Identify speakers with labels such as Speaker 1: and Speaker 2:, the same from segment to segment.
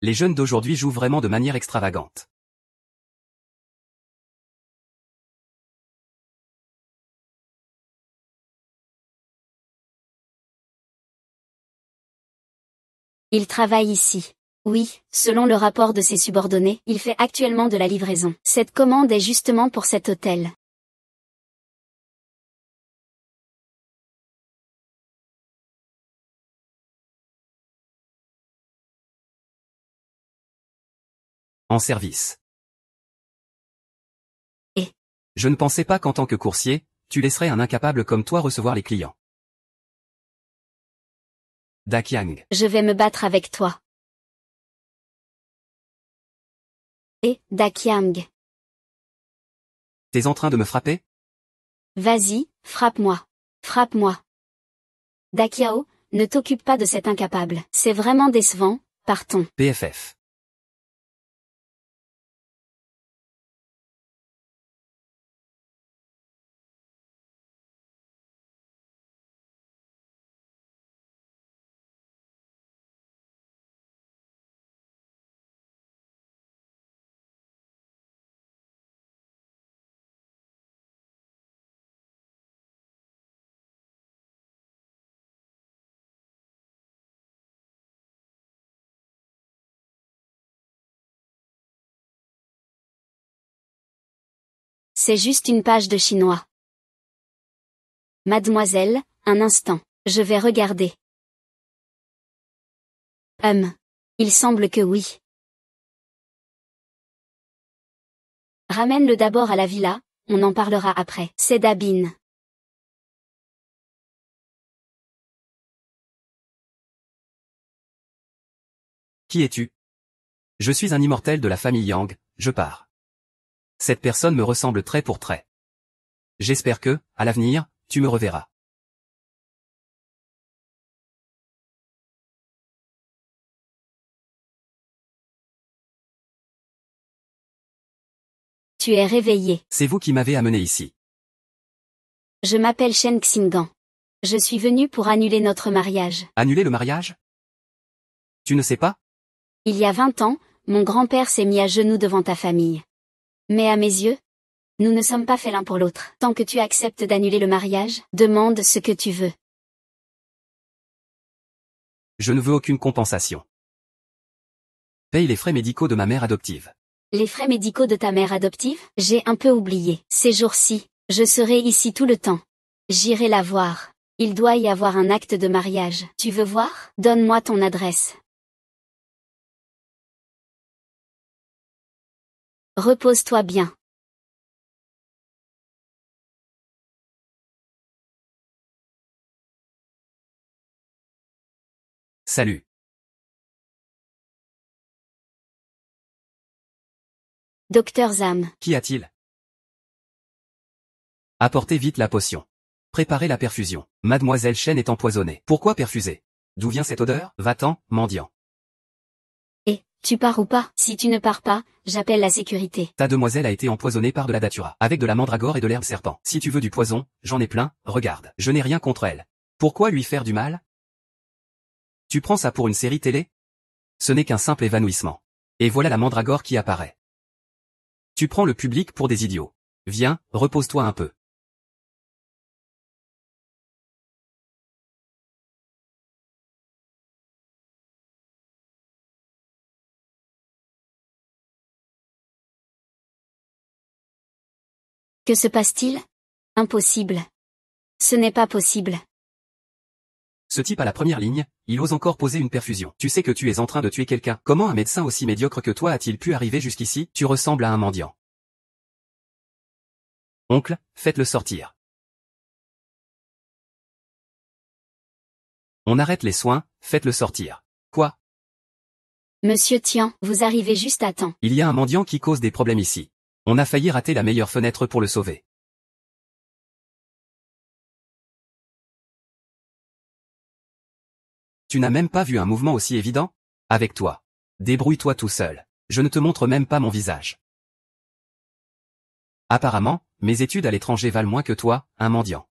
Speaker 1: Les jeunes d'aujourd'hui jouent vraiment de manière extravagante.
Speaker 2: Il travaille ici. Oui, selon le rapport de ses subordonnés, il fait actuellement de la livraison. Cette commande est justement pour cet hôtel.
Speaker 1: En service.
Speaker 2: Et
Speaker 1: je ne pensais pas qu'en tant que coursier, tu laisserais un incapable comme toi recevoir les clients. Dakyang.
Speaker 2: Je vais me battre avec toi. Et, Dakyang.
Speaker 1: T'es en train de me frapper?
Speaker 2: Vas-y, frappe-moi. Frappe-moi. Dakyao, ne t'occupe pas de cet incapable. C'est vraiment décevant, partons.
Speaker 1: PFF.
Speaker 2: C'est juste une page de chinois. Mademoiselle, un instant. Je vais regarder. Il semble que oui. Ramène-le d'abord à la villa, on en parlera après. C'est Dabin.
Speaker 1: Qui es-tu? Je suis un immortel de la famille Yang, je pars. Cette personne me ressemble trait pour trait. J'espère que, à l'avenir, tu me reverras.
Speaker 2: Tu es réveillé.
Speaker 1: C'est vous qui m'avez amené ici.
Speaker 2: Je m'appelle Shen Xingan. Je suis venu pour annuler notre mariage.
Speaker 1: Annuler le mariage? Tu ne sais pas?
Speaker 2: Il y a 20 ans, mon grand-père s'est mis à genoux devant ta famille. Mais à mes yeux, nous ne sommes pas faits l'un pour l'autre. Tant que tu acceptes d'annuler le mariage, demande ce que tu veux.
Speaker 1: Je ne veux aucune compensation. Paye les frais médicaux de ma mère adoptive.
Speaker 2: Les frais médicaux de ta mère adoptive? J'ai un peu oublié. Ces jours-ci, je serai ici tout le temps. J'irai la voir. Il doit y avoir un acte de mariage. Tu veux voir? Donne-moi ton adresse. Repose-toi bien.
Speaker 1: Salut.
Speaker 2: Docteur Zam.
Speaker 1: Qu'y a-t-il? Apportez vite la potion. Préparez la perfusion. Mademoiselle Shen est empoisonnée. Pourquoi perfuser? D'où vient cette odeur? Va-t'en, mendiant.
Speaker 2: Et, tu pars ou pas? Si tu ne pars pas, j'appelle la sécurité.
Speaker 1: Ta demoiselle a été empoisonnée par de la datura, avec de la mandragore et de l'herbe serpent. Si tu veux du poison, j'en ai plein, regarde. Je n'ai rien contre elle. Pourquoi lui faire du mal? Tu prends ça pour une série télé? Ce n'est qu'un simple évanouissement. Et voilà la mandragore qui apparaît. Tu prends le public pour des idiots. Viens, repose-toi un peu.
Speaker 2: Que se passe-t-il? Impossible. Ce n'est pas possible.
Speaker 1: Ce type à la première ligne, il ose encore poser une perfusion. Tu sais que tu es en train de tuer quelqu'un. Comment un médecin aussi médiocre que toi a-t-il pu arriver jusqu'ici? Tu ressembles à un mendiant. Oncle, faites-le sortir. On arrête les soins, faites-le sortir. Quoi?
Speaker 2: Monsieur Tian, vous arrivez juste à temps.
Speaker 1: Il y a un mendiant qui cause des problèmes ici. On a failli rater la meilleure fenêtre pour le sauver. Tu n'as même pas vu un mouvement aussi évident? Avec toi. Débrouille-toi tout seul. Je ne te montre même pas mon visage. Apparemment, mes études à l'étranger valent moins que toi, un mendiant.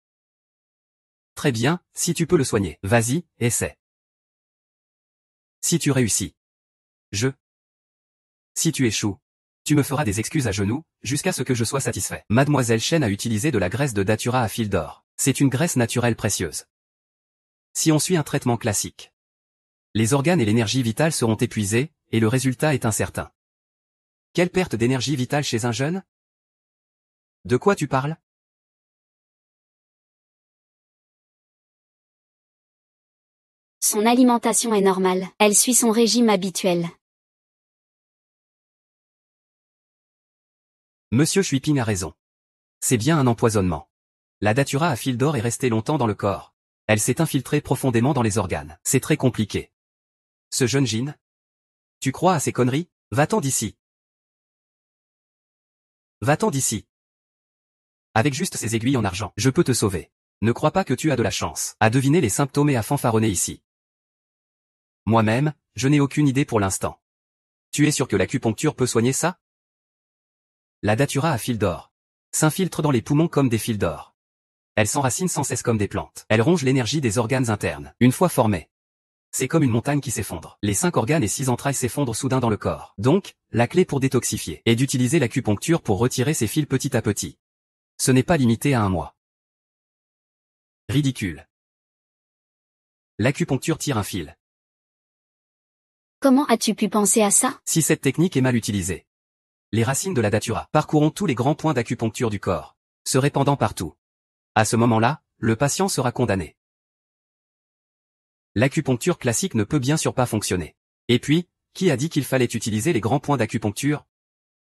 Speaker 1: Très bien, si tu peux le soigner. Vas-y, essaie. Si tu réussis. Si tu échoues, tu me feras des excuses à genoux, jusqu'à ce que je sois satisfait. Mademoiselle Chen a utilisé de la graisse de datura à fil d'or. C'est une graisse naturelle précieuse. Si on suit un traitement classique, les organes et l'énergie vitale seront épuisés, et le résultat est incertain. Quelle perte d'énergie vitale chez un jeune? De quoi tu parles?
Speaker 2: Son alimentation est normale, elle suit son régime habituel.
Speaker 1: Monsieur Shuiping a raison. C'est bien un empoisonnement. La datura à fil d'or est restée longtemps dans le corps. Elle s'est infiltrée profondément dans les organes. C'est très compliqué. Ce jeune Jin? Tu crois à ces conneries? Va-t'en d'ici. Va-t'en d'ici. Avec juste ces aiguilles en argent, je peux te sauver. Ne crois pas que tu as de la chance à deviner les symptômes et à fanfaronner ici. Moi-même, je n'ai aucune idée pour l'instant. Tu es sûr que l'acupuncture peut soigner ça? La datura à fil d'or s'infiltre dans les poumons comme des fils d'or. Elle s'enracine sans cesse comme des plantes. Elle ronge l'énergie des organes internes. Une fois formée, c'est comme une montagne qui s'effondre. Les 5 organes et 6 entrailles s'effondrent soudain dans le corps. Donc, la clé pour détoxifier est d'utiliser l'acupuncture pour retirer ces fils petit à petit. Ce n'est pas limité à un mois. Ridicule. L'acupuncture tire un fil.
Speaker 2: Comment as-tu pu penser à ça?
Speaker 1: Si cette technique est mal utilisée, les racines de la datura parcourront tous les grands points d'acupuncture du corps, se répandant partout. À ce moment-là, le patient sera condamné. L'acupuncture classique ne peut bien sûr pas fonctionner. Et puis, qui a dit qu'il fallait utiliser les grands points d'acupuncture?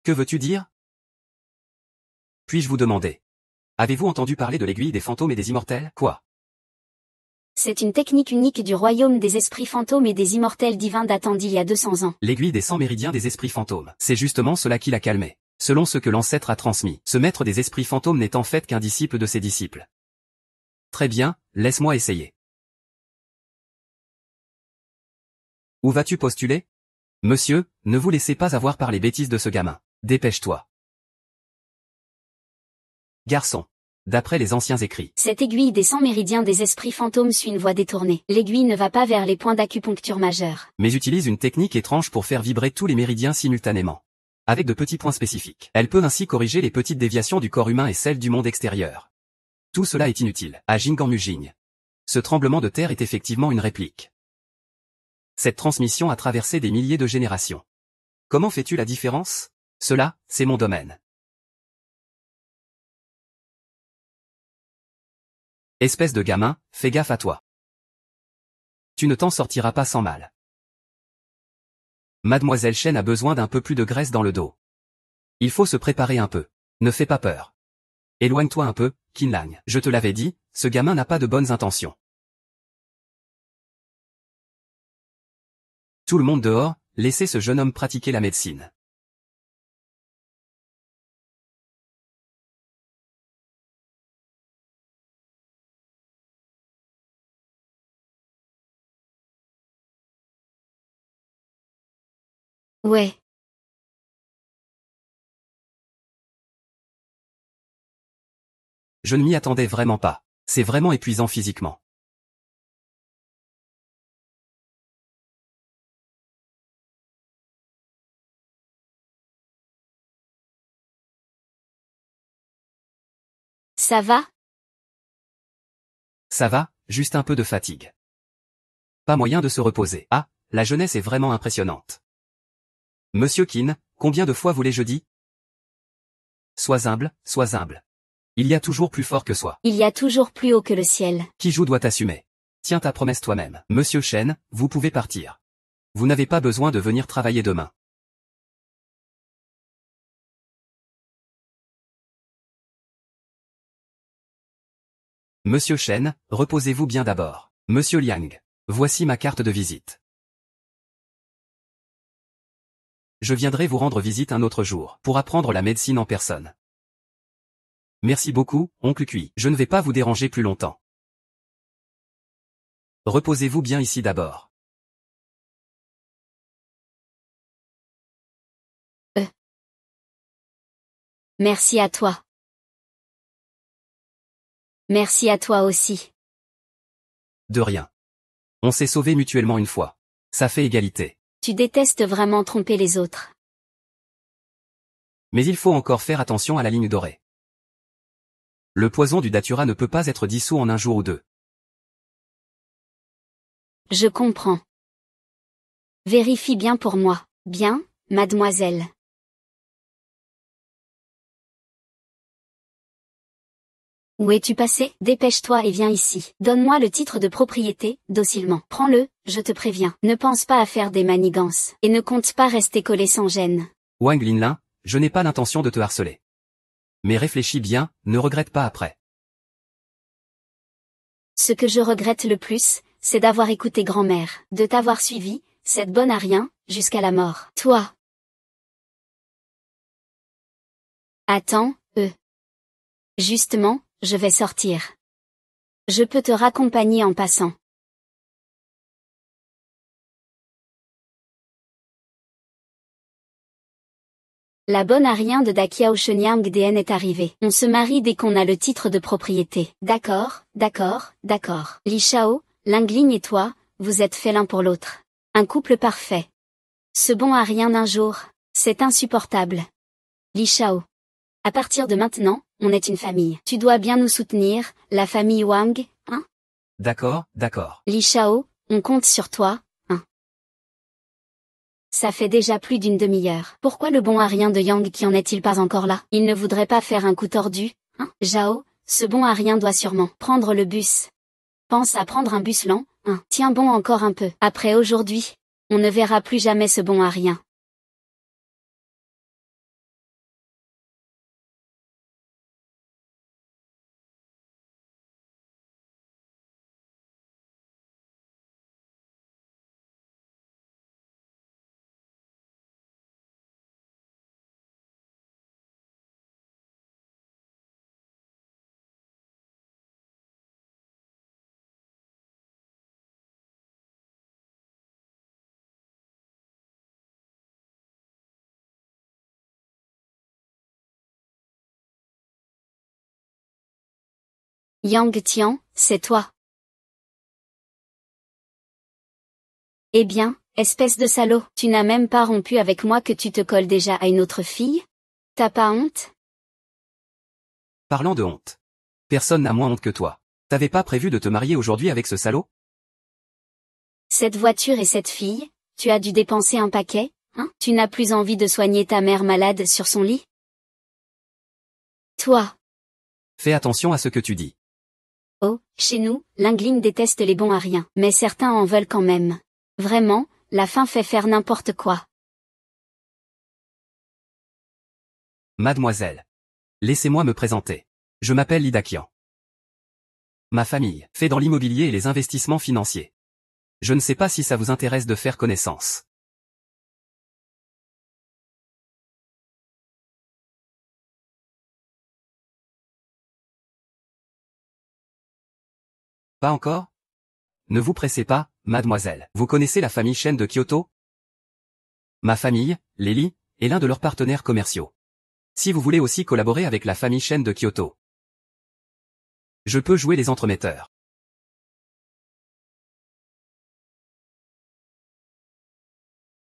Speaker 1: Que veux-tu dire? Puis-je vous demander? Avez-vous entendu parler de l'aiguille des fantômes et des immortels? Quoi?
Speaker 2: C'est une technique unique du royaume des esprits fantômes et des immortels divins datant d'il y a 200 ans.
Speaker 1: L'aiguille des 100 méridiens des esprits fantômes. C'est justement cela qui l'a calmé. Selon ce que l'ancêtre a transmis, ce maître des esprits fantômes n'est en fait qu'un disciple de ses disciples. Très bien, laisse-moi essayer. Où vas-tu postuler? Monsieur, ne vous laissez pas avoir par les bêtises de ce gamin. Dépêche-toi. Garçon. D'après les anciens écrits.
Speaker 2: Cette aiguille des 100 méridiens des esprits fantômes suit une voie détournée. L'aiguille ne va pas vers les points d'acupuncture majeurs.
Speaker 1: Mais utilise une technique étrange pour faire vibrer tous les méridiens simultanément. Avec de petits points spécifiques. Elle peut ainsi corriger les petites déviations du corps humain et celles du monde extérieur. Tout cela est inutile. À Jinganmujing. Ce tremblement de terre est effectivement une réplique. Cette transmission a traversé des milliers de générations. Comment fais-tu la différence? Cela, c'est mon domaine. Espèce de gamin, fais gaffe à toi. Tu ne t'en sortiras pas sans mal. Mademoiselle Chen a besoin d'un peu plus de graisse dans le dos. Il faut se préparer un peu. Ne fais pas peur. Éloigne-toi un peu, Qinlang. Je te l'avais dit, ce gamin n'a pas de bonnes intentions. Tout le monde dehors, laissez ce jeune homme pratiquer la médecine.
Speaker 2: Ouais.
Speaker 1: Je ne m'y attendais vraiment pas. C'est vraiment épuisant physiquement.
Speaker 2: Ça va?
Speaker 1: Ça va, juste un peu de fatigue. Pas moyen de se reposer. Ah, la jeunesse est vraiment impressionnante. Monsieur Qin, combien de fois voulais-je dire? Sois humble, sois humble. Il y a toujours plus fort que soi.
Speaker 2: Il y a toujours plus haut que le ciel.
Speaker 1: Qui joue doit t'assumer. Tiens ta promesse toi-même. Monsieur Chen, vous pouvez partir. Vous n'avez pas besoin de venir travailler demain. Monsieur Chen, reposez-vous bien d'abord. Monsieur Liang, voici ma carte de visite. Je viendrai vous rendre visite un autre jour, pour apprendre la médecine en personne. Merci beaucoup, oncle Cui. Je ne vais pas vous déranger plus longtemps. Reposez-vous bien ici d'abord.
Speaker 2: Merci à toi. Merci à toi aussi.
Speaker 1: De rien. On s'est sauvés mutuellement une fois. Ça fait égalité.
Speaker 2: Tu détestes vraiment tromper les autres.
Speaker 1: Mais il faut encore faire attention à la ligne dorée. Le poison du datura ne peut pas être dissous en un jour ou deux.
Speaker 2: Je comprends. Vérifie bien pour moi. Bien, mademoiselle. Où es-tu passé? Dépêche-toi et viens ici. Donne-moi le titre de propriété, docilement. Prends-le, je te préviens. Ne pense pas à faire des manigances. Et ne compte pas rester collé sans gêne.
Speaker 1: Wang Linlin, je n'ai pas l'intention de te harceler. Mais réfléchis bien, ne regrette pas après.
Speaker 2: Ce que je regrette le plus, c'est d'avoir écouté grand-mère, de t'avoir suivi, cette bonne à rien, jusqu'à la mort. Toi. Attends, Justement, je vais sortir. Je peux te raccompagner en passant. La bonne à rien de Dakiao Shenyang DN est arrivée. On se marie dès qu'on a le titre de propriété. D'accord, d'accord, d'accord. Li Shao, Lingling et toi, vous êtes faits l'un pour l'autre. Un couple parfait. Ce bon à rien d'un jour, c'est insupportable. Li Shao. À partir de maintenant, on est une famille. Tu dois bien nous soutenir, la famille Wang, hein?
Speaker 1: D'accord, d'accord.
Speaker 2: Li Shao, on compte sur toi, hein? Ça fait déjà plus d'une demi-heure. Pourquoi le bon à rien de Yang qui en est-il pas encore là? Il ne voudrait pas faire un coup tordu, hein? Zhao, ce bon à rien doit sûrement prendre le bus. Pense à prendre un bus lent, hein? Tiens bon encore un peu. Après aujourd'hui, on ne verra plus jamais ce bon à rien. Yang Tian, c'est toi. Eh bien, espèce de salaud, tu n'as même pas rompu avec moi que tu te colles déjà à une autre fille? T'as pas honte?
Speaker 1: Parlant de honte. Personne n'a moins honte que toi. T'avais pas prévu de te marier aujourd'hui avec ce salaud?
Speaker 2: Cette voiture et cette fille, tu as dû dépenser un paquet, hein? Tu n'as plus envie de soigner ta mère malade sur son lit? Toi.
Speaker 1: Fais attention à ce que tu dis.
Speaker 2: Oh, chez nous, Lingling déteste les bons à rien, mais certains en veulent quand même. Vraiment, la faim fait faire n'importe quoi.
Speaker 1: Mademoiselle. Laissez-moi me présenter. Je m'appelle Li Dakian. Ma famille fait dans l'immobilier et les investissements financiers. Je ne sais pas si ça vous intéresse de faire connaissance. Pas encore? Ne vous pressez pas, mademoiselle. Vous connaissez la famille Shen de Kyoto? Ma famille, les Li, est l'un de leurs partenaires commerciaux. Si vous voulez aussi collaborer avec la famille Shen de Kyoto, je peux jouer les entremetteurs.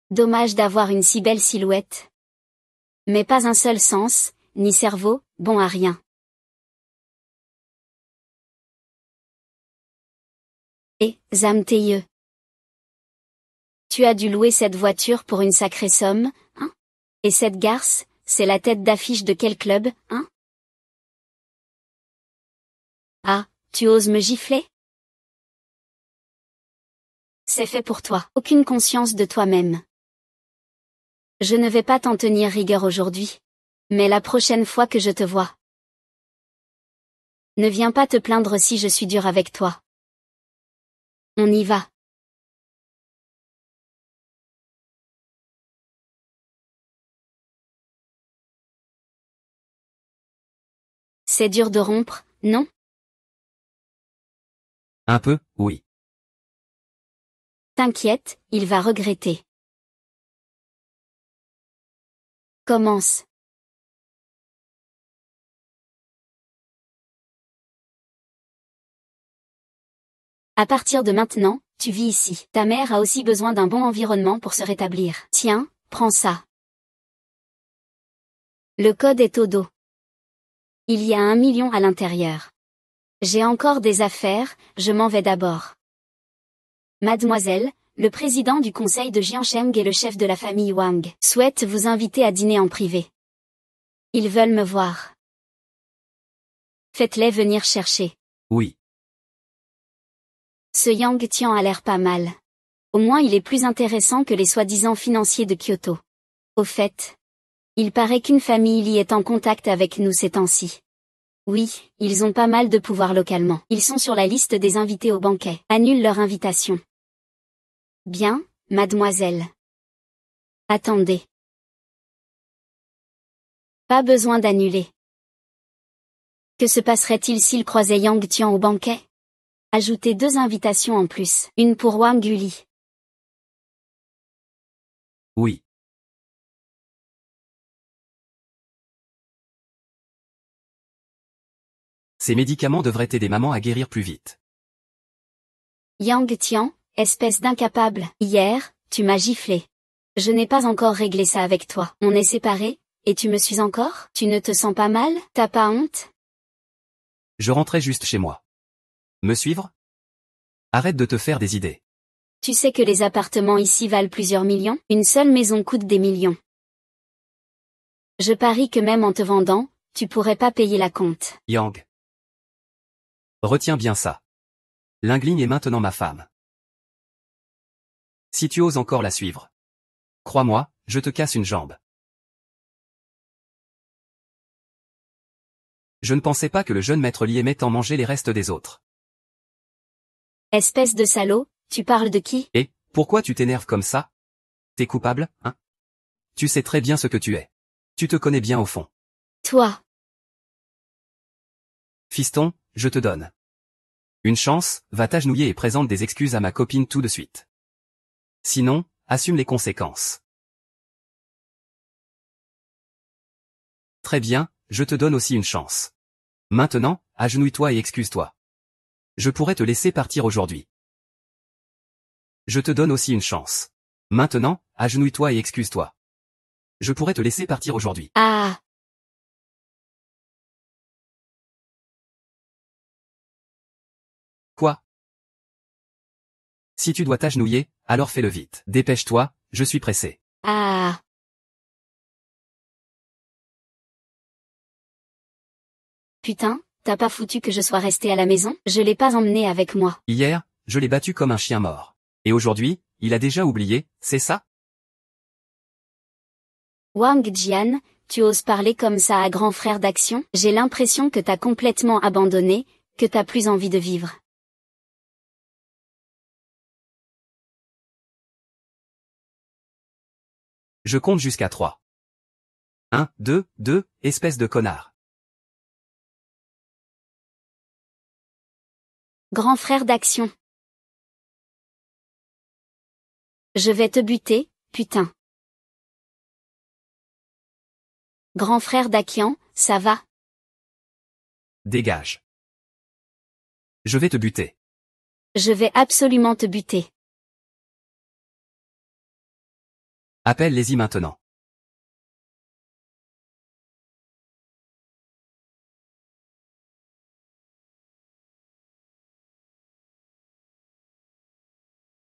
Speaker 2: Dommage d'avoir une si belle silhouette. Mais pas un seul sens, ni cerveau, bon à rien. Et, Zam Teye. Tu as dû louer cette voiture pour une sacrée somme, hein? Et cette garce, c'est la tête d'affiche de quel club, hein? Ah, tu oses me gifler? C'est fait pour toi. Aucune conscience de toi-même. Je ne vais pas t'en tenir rigueur aujourd'hui. Mais la prochaine fois que je te vois. Ne viens pas te plaindre si je suis dur avec toi. On y va. C'est dur de rompre, non?
Speaker 1: Un peu, oui.
Speaker 2: T'inquiète, il va regretter. Commence. À partir de maintenant, tu vis ici. Ta mère a aussi besoin d'un bon environnement pour se rétablir. Tiens, prends ça. Le code est au dos. Il y a 1 million à l'intérieur. J'ai encore des affaires, je m'en vais d'abord. Mademoiselle, le président du conseil de Jiansheng et le chef de la famille Wang souhaitent vous inviter à dîner en privé. Ils veulent me voir. Faites-les venir chercher.
Speaker 1: Oui.
Speaker 2: Ce Yang Tian a l'air pas mal. Au moins il est plus intéressant que les soi-disant financiers de Kyoto. Au fait, il paraît qu'une famille y est en contact avec nous ces temps-ci. Oui, ils ont pas mal de pouvoir localement. Ils sont sur la liste des invités au banquet. Annule leur invitation. Bien, mademoiselle. Attendez. Pas besoin d'annuler. Que se passerait-il s'il croisait Yang Tian au banquet? Ajoutez 2 invitations en plus. Une pour Wang Guli.
Speaker 1: Oui. Ces médicaments devraient aider maman à guérir plus vite.
Speaker 2: Yang Tian, espèce d'incapable. Hier, tu m'as giflé. Je n'ai pas encore réglé ça avec toi. On est séparés, et tu me suis encore? Tu ne te sens pas mal? T'as pas honte?
Speaker 1: Je rentrais juste chez moi. Me suivre? Arrête de te faire des idées.
Speaker 2: Tu sais que les appartements ici valent plusieurs millions? Une seule maison coûte des millions. Je parie que même en te vendant, tu pourrais pas payer la compte.
Speaker 1: Yang. Retiens bien ça. Lingling est maintenant ma femme. Si tu oses encore la suivre. Crois-moi, je te casse une jambe. Je ne pensais pas que le jeune maître Li aimait tant manger les restes des autres.
Speaker 2: Espèce de salaud, tu parles de qui?
Speaker 1: Et, pourquoi tu t'énerves comme ça? T'es coupable, hein? Tu sais très bien ce que tu es. Tu te connais bien au fond.
Speaker 2: Toi.
Speaker 1: Fiston, je te donne une chance, va t'agenouiller et présente des excuses à ma copine tout de suite. Sinon, assume les conséquences. Très bien, je te donne aussi une chance. Maintenant, agenouille-toi et excuse-toi. Je pourrais te laisser partir aujourd'hui. Je te donne aussi une chance. Maintenant, agenouille-toi et excuse-toi. Je pourrais te laisser partir aujourd'hui.
Speaker 2: Ah.
Speaker 1: Quoi? Si tu dois t'agenouiller, alors fais-le vite. Dépêche-toi, je suis pressé.
Speaker 2: Ah. Putain, t'as pas foutu que je sois resté à la maison? Je l'ai pas emmené avec moi.
Speaker 1: Hier, je l'ai battu comme un chien mort. Et aujourd'hui, il a déjà oublié, c'est ça?
Speaker 2: Wang Jian, tu oses parler comme ça à grand frère d'action? J'ai l'impression que t'as complètement abandonné, que t'as plus envie de vivre.
Speaker 1: Je compte jusqu'à 3. 1, 2, 2, espèce de connard.
Speaker 2: Grand frère d'action. Je vais te buter, putain. Grand frère d'Akian, ça va?
Speaker 1: Dégage. Je vais te buter.
Speaker 2: Je vais absolument te buter.
Speaker 1: Appelle-les-y maintenant.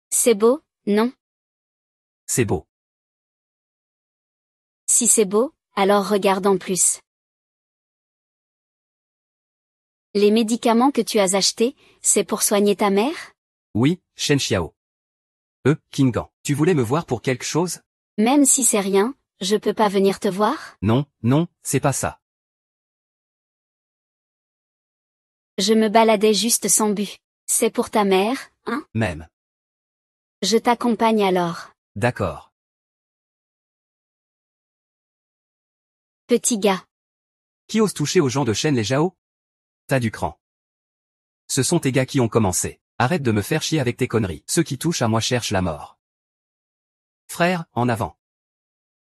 Speaker 2: C'est beau, non?
Speaker 1: C'est beau.
Speaker 2: Si c'est beau, alors regarde en plus. Les médicaments que tu as achetés, c'est pour soigner ta mère?
Speaker 1: Oui, Shen Xiao. Kingan. Tu voulais me voir pour quelque chose?
Speaker 2: Même si c'est rien, je peux pas venir te voir?
Speaker 1: Non, non, c'est pas ça.
Speaker 2: Je me baladais juste sans but. C'est pour ta mère, hein?
Speaker 1: Même.
Speaker 2: Je t'accompagne alors.
Speaker 1: D'accord.
Speaker 2: Petit gars.
Speaker 1: Qui ose toucher aux gens de Shen les Jao? T'as du cran. Ce sont tes gars qui ont commencé. Arrête de me faire chier avec tes conneries. Ceux qui touchent à moi cherchent la mort. Frère, en avant.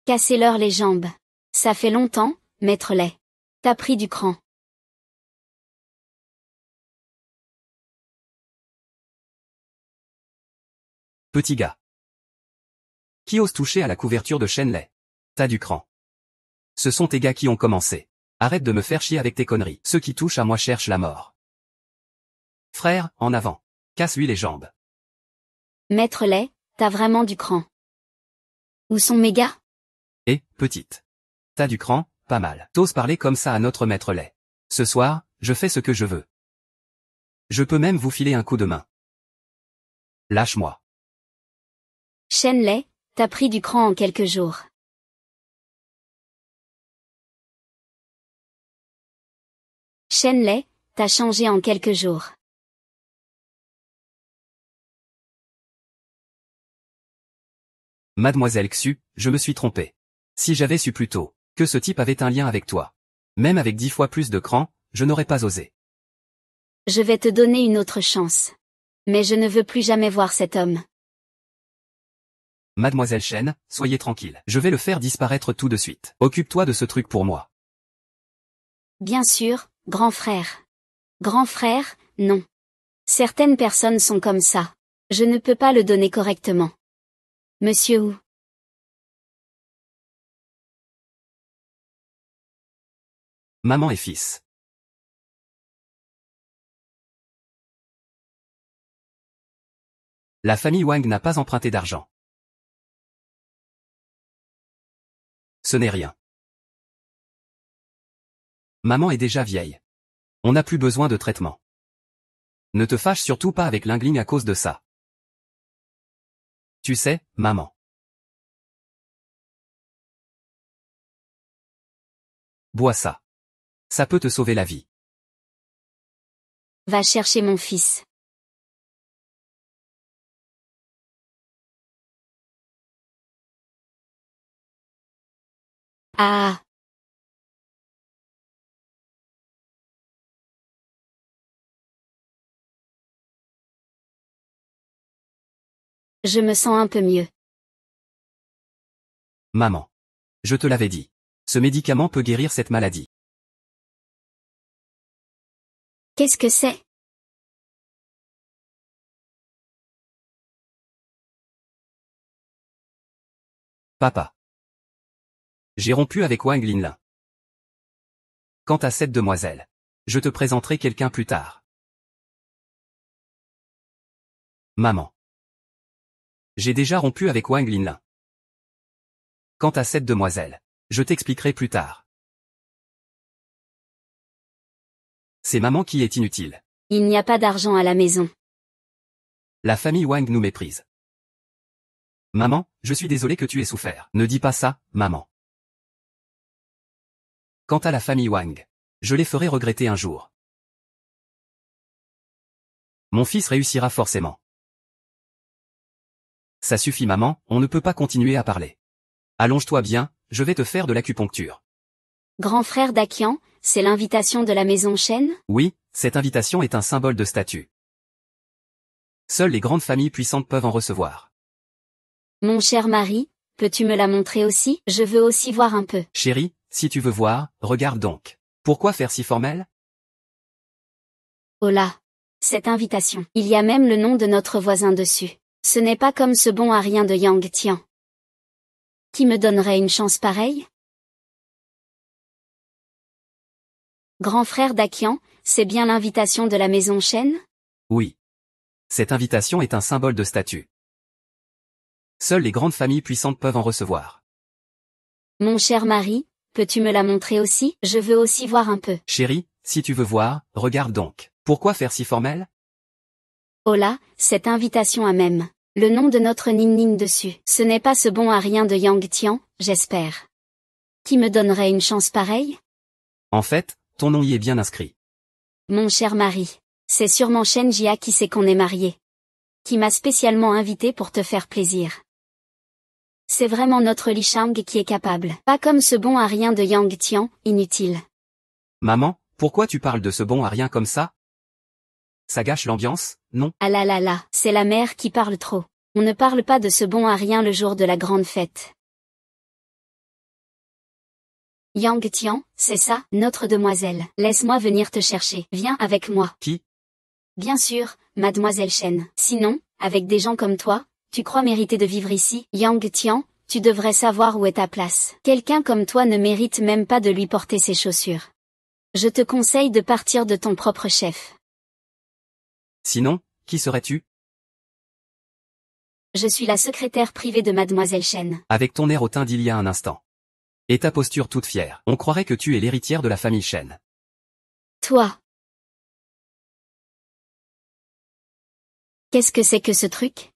Speaker 2: Cassez-leur les jambes. Ça fait longtemps, maître-les. T'as pris du cran.
Speaker 1: Petit gars. Qui ose toucher à la couverture de Shenley? T'as du cran. Ce sont tes gars qui ont commencé. Arrête de me faire chier avec tes conneries. Ceux qui touchent à moi cherchent la mort. Frère, en avant. Casse-lui les jambes.
Speaker 2: Maître Lay, t'as vraiment du cran. Où sont mes gars?
Speaker 1: Et, petite. T'as du cran, pas mal. T'oses parler comme ça à notre maître Lay. Ce soir, je fais ce que je veux. Je peux même vous filer un coup de main. Lâche-moi.
Speaker 2: Shenley, t'as pris du cran en quelques jours. Shenley, t'as changé en quelques jours.
Speaker 1: Mademoiselle Xu, je me suis trompé. Si j'avais su plus tôt que ce type avait un lien avec toi, même avec 10 fois plus de cran, je n'aurais pas osé.
Speaker 2: Je vais te donner une autre chance. Mais je ne veux plus jamais voir cet homme.
Speaker 1: Mademoiselle Chen, soyez tranquille. Je vais le faire disparaître tout de suite. Occupe-toi de ce truc pour moi.
Speaker 2: Bien sûr, grand frère. Grand frère, non. Certaines personnes sont comme ça. Je ne peux pas le donner correctement. Monsieur Wu.
Speaker 1: Maman et fils. La famille Wang n'a pas emprunté d'argent. Ce n'est rien. Maman est déjà vieille. On n'a plus besoin de traitement. Ne te fâche surtout pas avec Lingling à cause de ça. Tu sais, maman. Bois ça. Ça peut te sauver la vie.
Speaker 2: Va chercher mon fils. Ah. Je me sens un peu mieux.
Speaker 1: Maman. Je te l'avais dit. Ce médicament peut guérir cette maladie.
Speaker 2: Qu'est-ce que c'est?
Speaker 1: Papa. J'ai rompu avec Wang Linlin. Quant à cette demoiselle, je te présenterai quelqu'un plus tard. Maman. J'ai déjà rompu avec Wang Linlin. Quant à cette demoiselle, je t'expliquerai plus tard. C'est maman qui est inutile.
Speaker 2: Il n'y a pas d'argent à la maison.
Speaker 1: La famille Wang nous méprise. Maman, je suis désolé que tu aies souffert. Ne dis pas ça, maman. Quant à la famille Wang, je les ferai regretter un jour. Mon fils réussira forcément. Ça suffit maman, on ne peut pas continuer à parler. Allonge-toi bien, je vais te faire de l'acupuncture.
Speaker 2: Grand frère d'Akian, c'est l'invitation de la maison Shen?
Speaker 1: Oui, cette invitation est un symbole de statut. Seules les grandes familles puissantes peuvent en recevoir.
Speaker 2: Mon cher mari, peux-tu me la montrer aussi? Je veux aussi voir un peu.
Speaker 1: Chérie, si tu veux voir, regarde donc. Pourquoi faire si formel?
Speaker 2: Oh là! Cette invitation. Il y a même le nom de notre voisin dessus. Ce n'est pas comme ce bon à rien de Yang Tian. Qui me donnerait une chance pareille? Grand frère d'Akian, c'est bien l'invitation de la maison Shen?
Speaker 1: Oui. Cette invitation est un symbole de statut. Seules les grandes familles puissantes peuvent en recevoir.
Speaker 2: Mon cher mari, peux-tu me la montrer aussi? Je veux aussi voir un peu.
Speaker 1: Chérie, si tu veux voir, regarde donc. Pourquoi faire si formel?
Speaker 2: Oh là, cette invitation a même le nom de notre Ning Ning dessus. Ce n'est pas ce bon à rien de Yang Tian, j'espère. Qui me donnerait une chance pareille?
Speaker 1: En fait, ton nom y est bien inscrit.
Speaker 2: Mon cher mari, c'est sûrement Shen Jia qui sait qu'on est mariés. Qui m'a spécialement invité pour te faire plaisir. C'est vraiment notre Li Shang qui est capable. Pas comme ce bon à rien de Yang Tian, inutile.
Speaker 1: Maman, pourquoi tu parles de ce bon à rien comme ça? Ça gâche l'ambiance, non?
Speaker 2: Ah là là là, c'est la mère qui parle trop. On ne parle pas de ce bon à rien le jour de la grande fête. Yang Tian, c'est ça, notre demoiselle. Laisse-moi venir te chercher. Viens avec moi.
Speaker 1: Qui?
Speaker 2: Bien sûr, mademoiselle Shen. Sinon, avec des gens comme toi, Tu crois mériter de vivre ici? Yang Tian, tu devrais savoir où est ta place. Quelqu'un comme toi ne mérite même pas de lui porter ses chaussures. Je te conseille de partir de ton propre chef.
Speaker 1: Sinon, qui serais-tu?
Speaker 2: Je suis la secrétaire privée de Mademoiselle Shen.
Speaker 1: Avec ton air hautain d'il y a un instant. Et ta posture toute fière, on croirait que tu es l'héritière de la famille Shen.
Speaker 2: Toi. Qu'est-ce que c'est que ce truc?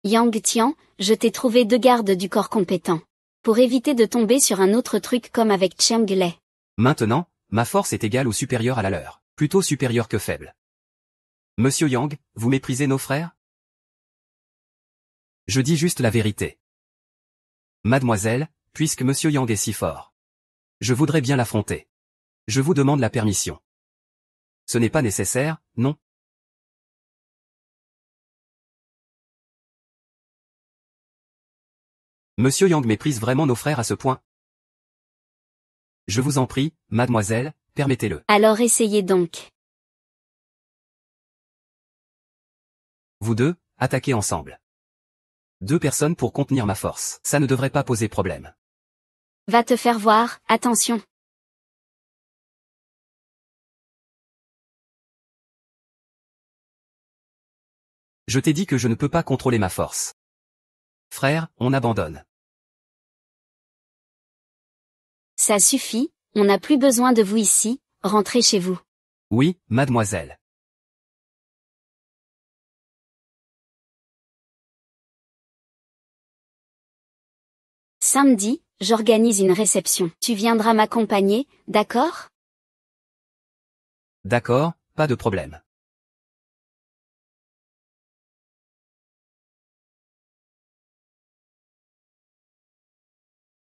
Speaker 2: Yang Tian, je t'ai trouvé 2 gardes du corps compétents. Pour éviter de tomber sur un autre truc comme avec Cheng Lei.
Speaker 1: Maintenant, ma force est égale ou supérieure à la leur. Plutôt supérieure que faible. Monsieur Yang, vous méprisez nos frères? Je dis juste la vérité. Mademoiselle, puisque Monsieur Yang est si fort. Je voudrais bien l'affronter. Je vous demande la permission. Ce n'est pas nécessaire, non? Monsieur Yang méprise vraiment nos frères à ce point? Je vous en prie, mademoiselle, permettez-le.
Speaker 2: Alors essayez donc.
Speaker 1: Vous deux, attaquez ensemble. 2 personnes pour contenir ma force. Ça ne devrait pas poser problème.
Speaker 2: Va te faire voir, attention.
Speaker 1: Je t'ai dit que je ne peux pas contrôler ma force. Frère, on abandonne.
Speaker 2: Ça suffit, on n'a plus besoin de vous ici, rentrez chez vous.
Speaker 1: Oui, mademoiselle.
Speaker 2: Samedi, j'organise une réception. Tu viendras m'accompagner, d'accord?
Speaker 1: D'accord, pas de problème.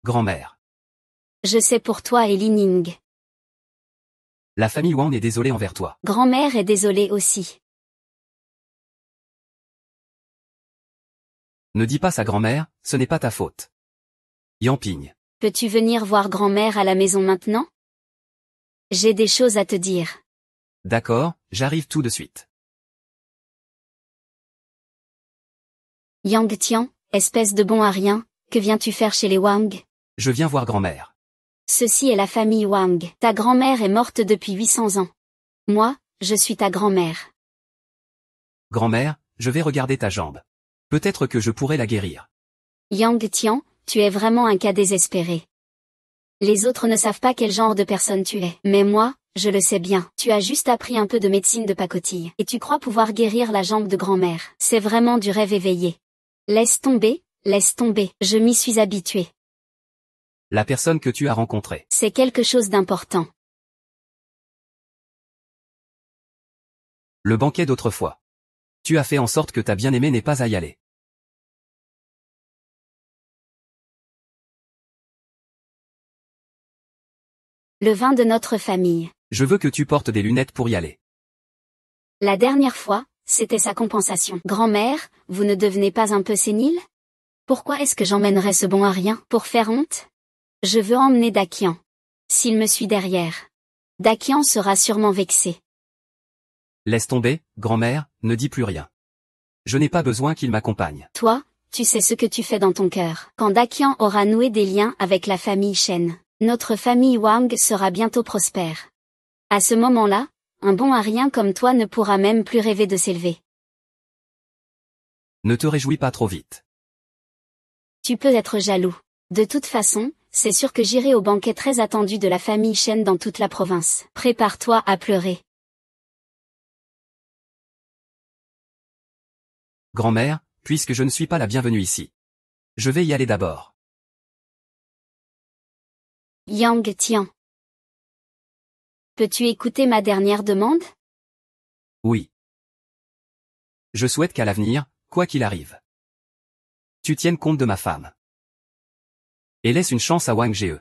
Speaker 1: Grand-mère.
Speaker 2: Je sais pour toi et Li Ning.
Speaker 1: La famille Wang est désolée envers toi.
Speaker 2: Grand-mère est désolée aussi.
Speaker 1: Ne dis pas ça grand-mère, ce n'est pas ta faute. Yamping.
Speaker 2: Peux-tu venir voir grand-mère à la maison maintenant? J'ai des choses à te dire.
Speaker 1: D'accord, j'arrive tout de suite.
Speaker 2: Yang Tian, espèce de bon à rien, que viens-tu faire chez les Wang?
Speaker 1: Je viens voir grand-mère.
Speaker 2: Ceci est la famille Wang. Ta grand-mère est morte depuis 800 ans. Moi, je suis ta grand-mère.
Speaker 1: Grand-mère, je vais regarder ta jambe. Peut-être que je pourrai la guérir.
Speaker 2: Yang Tian, tu es vraiment un cas désespéré. Les autres ne savent pas quel genre de personne tu es. Mais moi, je le sais bien. Tu as juste appris un peu de médecine de pacotille. Et tu crois pouvoir guérir la jambe de grand-mère. C'est vraiment du rêve éveillé. Laisse tomber, je m'y suis habituée.
Speaker 1: La personne que tu as rencontrée.
Speaker 2: C'est quelque chose d'important.
Speaker 1: Le banquet d'autrefois. Tu as fait en sorte que ta bien-aimée n'ait pas à y aller.
Speaker 2: Le vin de notre famille.
Speaker 1: Je veux que tu portes des lunettes pour y aller.
Speaker 2: La dernière fois, c'était sa compensation. Grand-mère, vous ne devenez pas un peu sénile? Pourquoi est-ce que j'emmènerais ce bon à rien? Pour faire honte? Je veux emmener Dakian. S'il me suit derrière. Dakian sera sûrement vexé.
Speaker 1: Laisse tomber, grand-mère, ne dis plus rien. Je n'ai pas besoin qu'il m'accompagne.
Speaker 2: Toi, tu sais ce que tu fais dans ton cœur. Quand Dakian aura noué des liens avec la famille Shen, notre famille Wang sera bientôt prospère. À ce moment-là, un bon à rien comme toi ne pourra même plus rêver de s'élever.
Speaker 1: Ne te réjouis pas trop vite.
Speaker 2: Tu peux être jaloux. De toute façon, c'est sûr que j'irai au banquet très attendu de la famille Shen dans toute la province. Prépare-toi à pleurer.
Speaker 1: Grand-mère, puisque je ne suis pas la bienvenue ici. Je vais y aller d'abord.
Speaker 2: Yang Tian. Peux-tu écouter ma dernière demande?
Speaker 1: Oui. Je souhaite qu'à l'avenir, quoi qu'il arrive, tu tiennes compte de ma femme. Et laisse une chance à Wang Jie.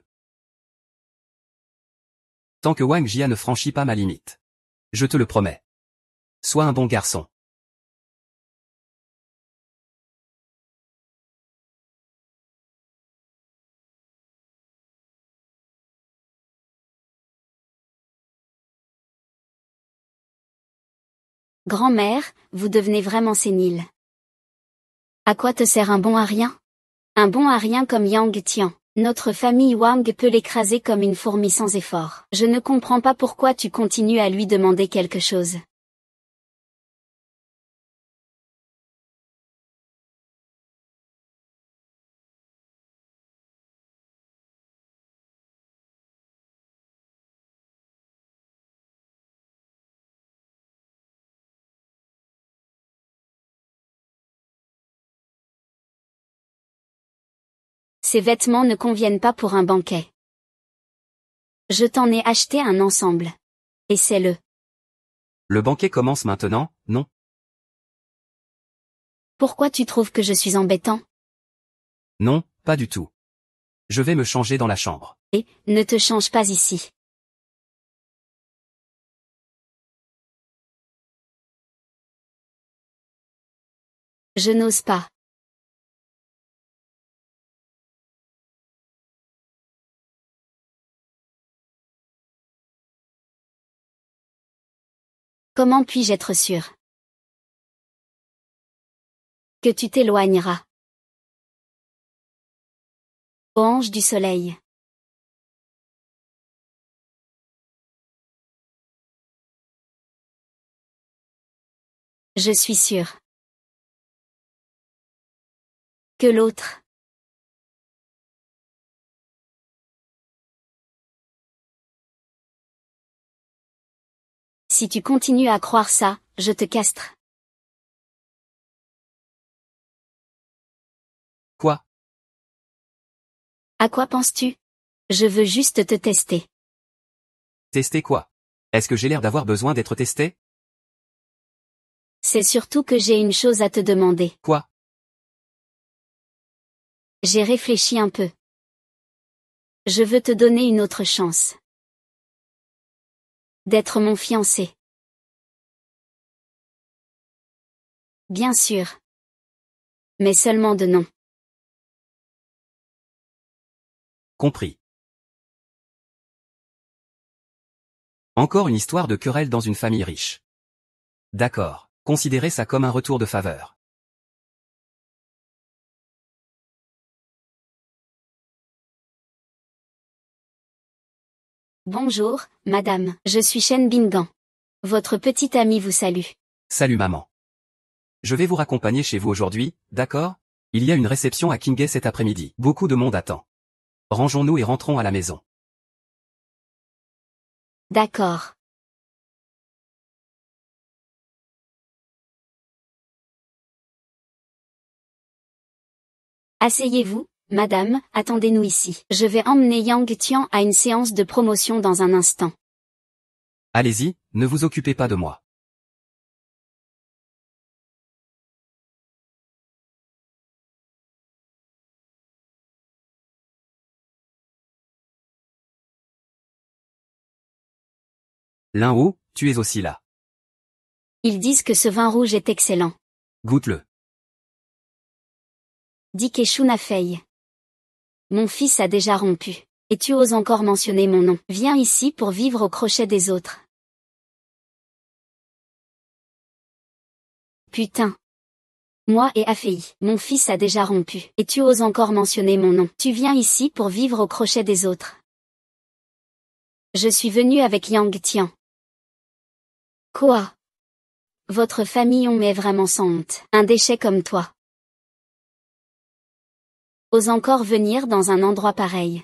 Speaker 1: Tant que Wang Jia ne franchit pas ma limite. Je te le promets. Sois un bon garçon.
Speaker 2: Grand-mère, vous devenez vraiment sénile. À quoi te sert un bon à rien? Un bon à rien comme Yang Tian. Notre famille Wang peut l'écraser comme une fourmi sans effort. Je ne comprends pas pourquoi tu continues à lui demander quelque chose. Ces vêtements ne conviennent pas pour un banquet. Je t'en ai acheté un ensemble. Essaie-le.
Speaker 1: Le banquet commence maintenant, non?
Speaker 2: Pourquoi tu trouves que je suis embêtant?
Speaker 1: Non, pas du tout. Je vais me changer dans la chambre.
Speaker 2: Et, ne te change pas ici. Je n'ose pas. Comment puis-je être sûr que tu t'éloigneras? Ô ange du soleil. Je suis sûre que l'autre. Si tu continues à croire ça, je te castre.
Speaker 1: Quoi?
Speaker 2: À quoi penses-tu? Je veux juste te tester.
Speaker 1: Tester quoi? Est-ce que j'ai l'air d'avoir besoin d'être testé?
Speaker 2: C'est surtout que j'ai une chose à te demander.
Speaker 1: Quoi?
Speaker 2: J'ai réfléchi un peu. Je veux te donner une autre chance. D'être mon fiancé. Bien sûr. Mais seulement de nom.
Speaker 1: Compris. Encore une histoire de querelle dans une famille riche. D'accord. Considérez ça comme un retour de faveur.
Speaker 2: Bonjour, madame. Je suis Shen Bingan. Votre petite amie vous salue.
Speaker 1: Salut maman. Je vais vous raccompagner chez vous aujourd'hui, d'accord? Il y a une réception à Kingay cet après-midi. Beaucoup de monde attend. Rangeons-nous et rentrons à la maison.
Speaker 2: D'accord. Asseyez-vous, madame, attendez-nous ici. Je vais emmener Yang Tian à une séance de promotion dans un instant.
Speaker 1: Allez-y, ne vous occupez pas de moi. Lin-Hou, tu es aussi là.
Speaker 2: Ils disent que ce vin rouge est excellent.
Speaker 1: Goûte-le.
Speaker 2: Dit Keshuna Fei. Mon fils a déjà rompu. Et tu oses encore mentionner mon nom. Viens ici pour vivre au crochet des autres. Putain. Moi et Afei, mon fils a déjà rompu. Et tu oses encore mentionner mon nom. Tu viens ici pour vivre au crochet des autres. Je suis venu avec Yang Tian. Quoi? Votre famille on met vraiment sans honte. Un déchet comme toi. Ose encore venir dans un endroit pareil.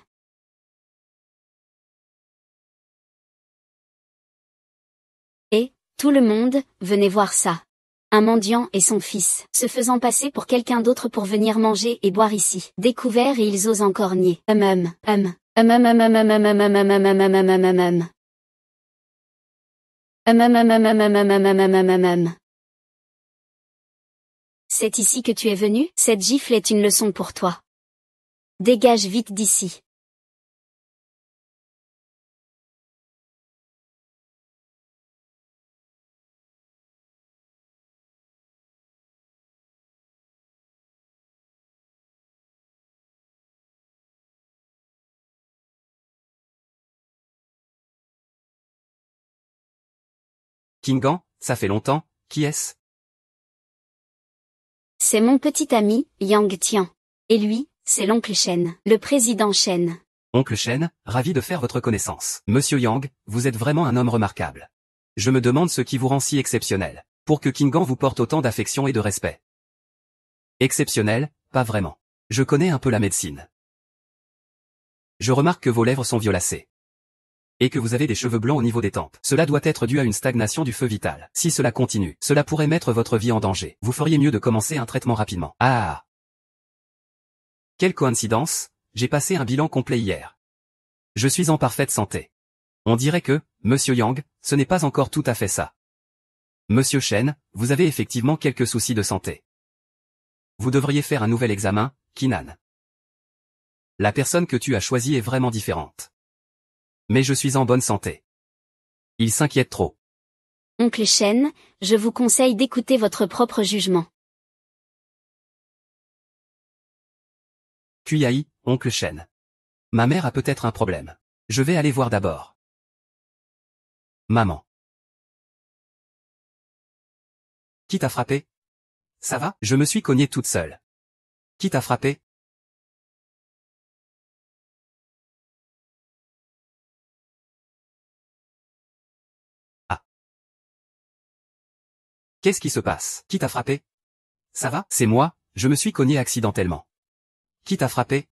Speaker 2: Et, tout le monde, venez voir ça. Un mendiant et son fils, se faisant passer pour quelqu'un d'autre pour venir manger et boire ici. Découverts et ils osent encore nier. C'est ici que tu es venu? Cette gifle est une leçon pour toi. Dégage vite d'ici.
Speaker 1: Kingan, ça fait longtemps, Qui est-ce?
Speaker 2: C'est mon petit ami, Yang Tian. Et lui, c'est l'oncle Shen, le président Shen.
Speaker 1: Oncle Shen, ravi de faire votre connaissance. Monsieur Yang, vous êtes vraiment un homme remarquable. Je me demande ce qui vous rend si exceptionnel, pour que Kingan vous porte autant d'affection et de respect. Exceptionnel, pas vraiment. Je connais un peu la médecine. Je remarque que vos lèvres sont violacées. Et que vous avez des cheveux blancs au niveau des tempes. Cela doit être dû à une stagnation du feu vital. Si cela continue, cela pourrait mettre votre vie en danger. Vous feriez mieux de commencer un traitement rapidement. Ah! Quelle coïncidence, j'ai passé un bilan complet hier. Je suis en parfaite santé. On dirait que, Monsieur Yang, ce n'est pas encore tout à fait ça. Monsieur Shen, vous avez effectivement quelques soucis de santé. Vous devriez faire un nouvel examen, Kinan. La personne que tu as choisie est vraiment différente. Mais je suis en bonne santé. Il s'inquiète trop.
Speaker 2: Oncle Shen, je vous conseille d'écouter votre propre jugement.
Speaker 1: Kuiai, oncle Shen. Ma mère a peut-être un problème. Je vais aller voir d'abord. Maman. Qui t'a frappé? Ça va? Je me suis cognée toute seule. Qui t'a frappé? Ah. Qu'est-ce qui se passe? Qui t'a frappé? Ça va? C'est moi, je me suis cognée accidentellement. Qui t'a frappé?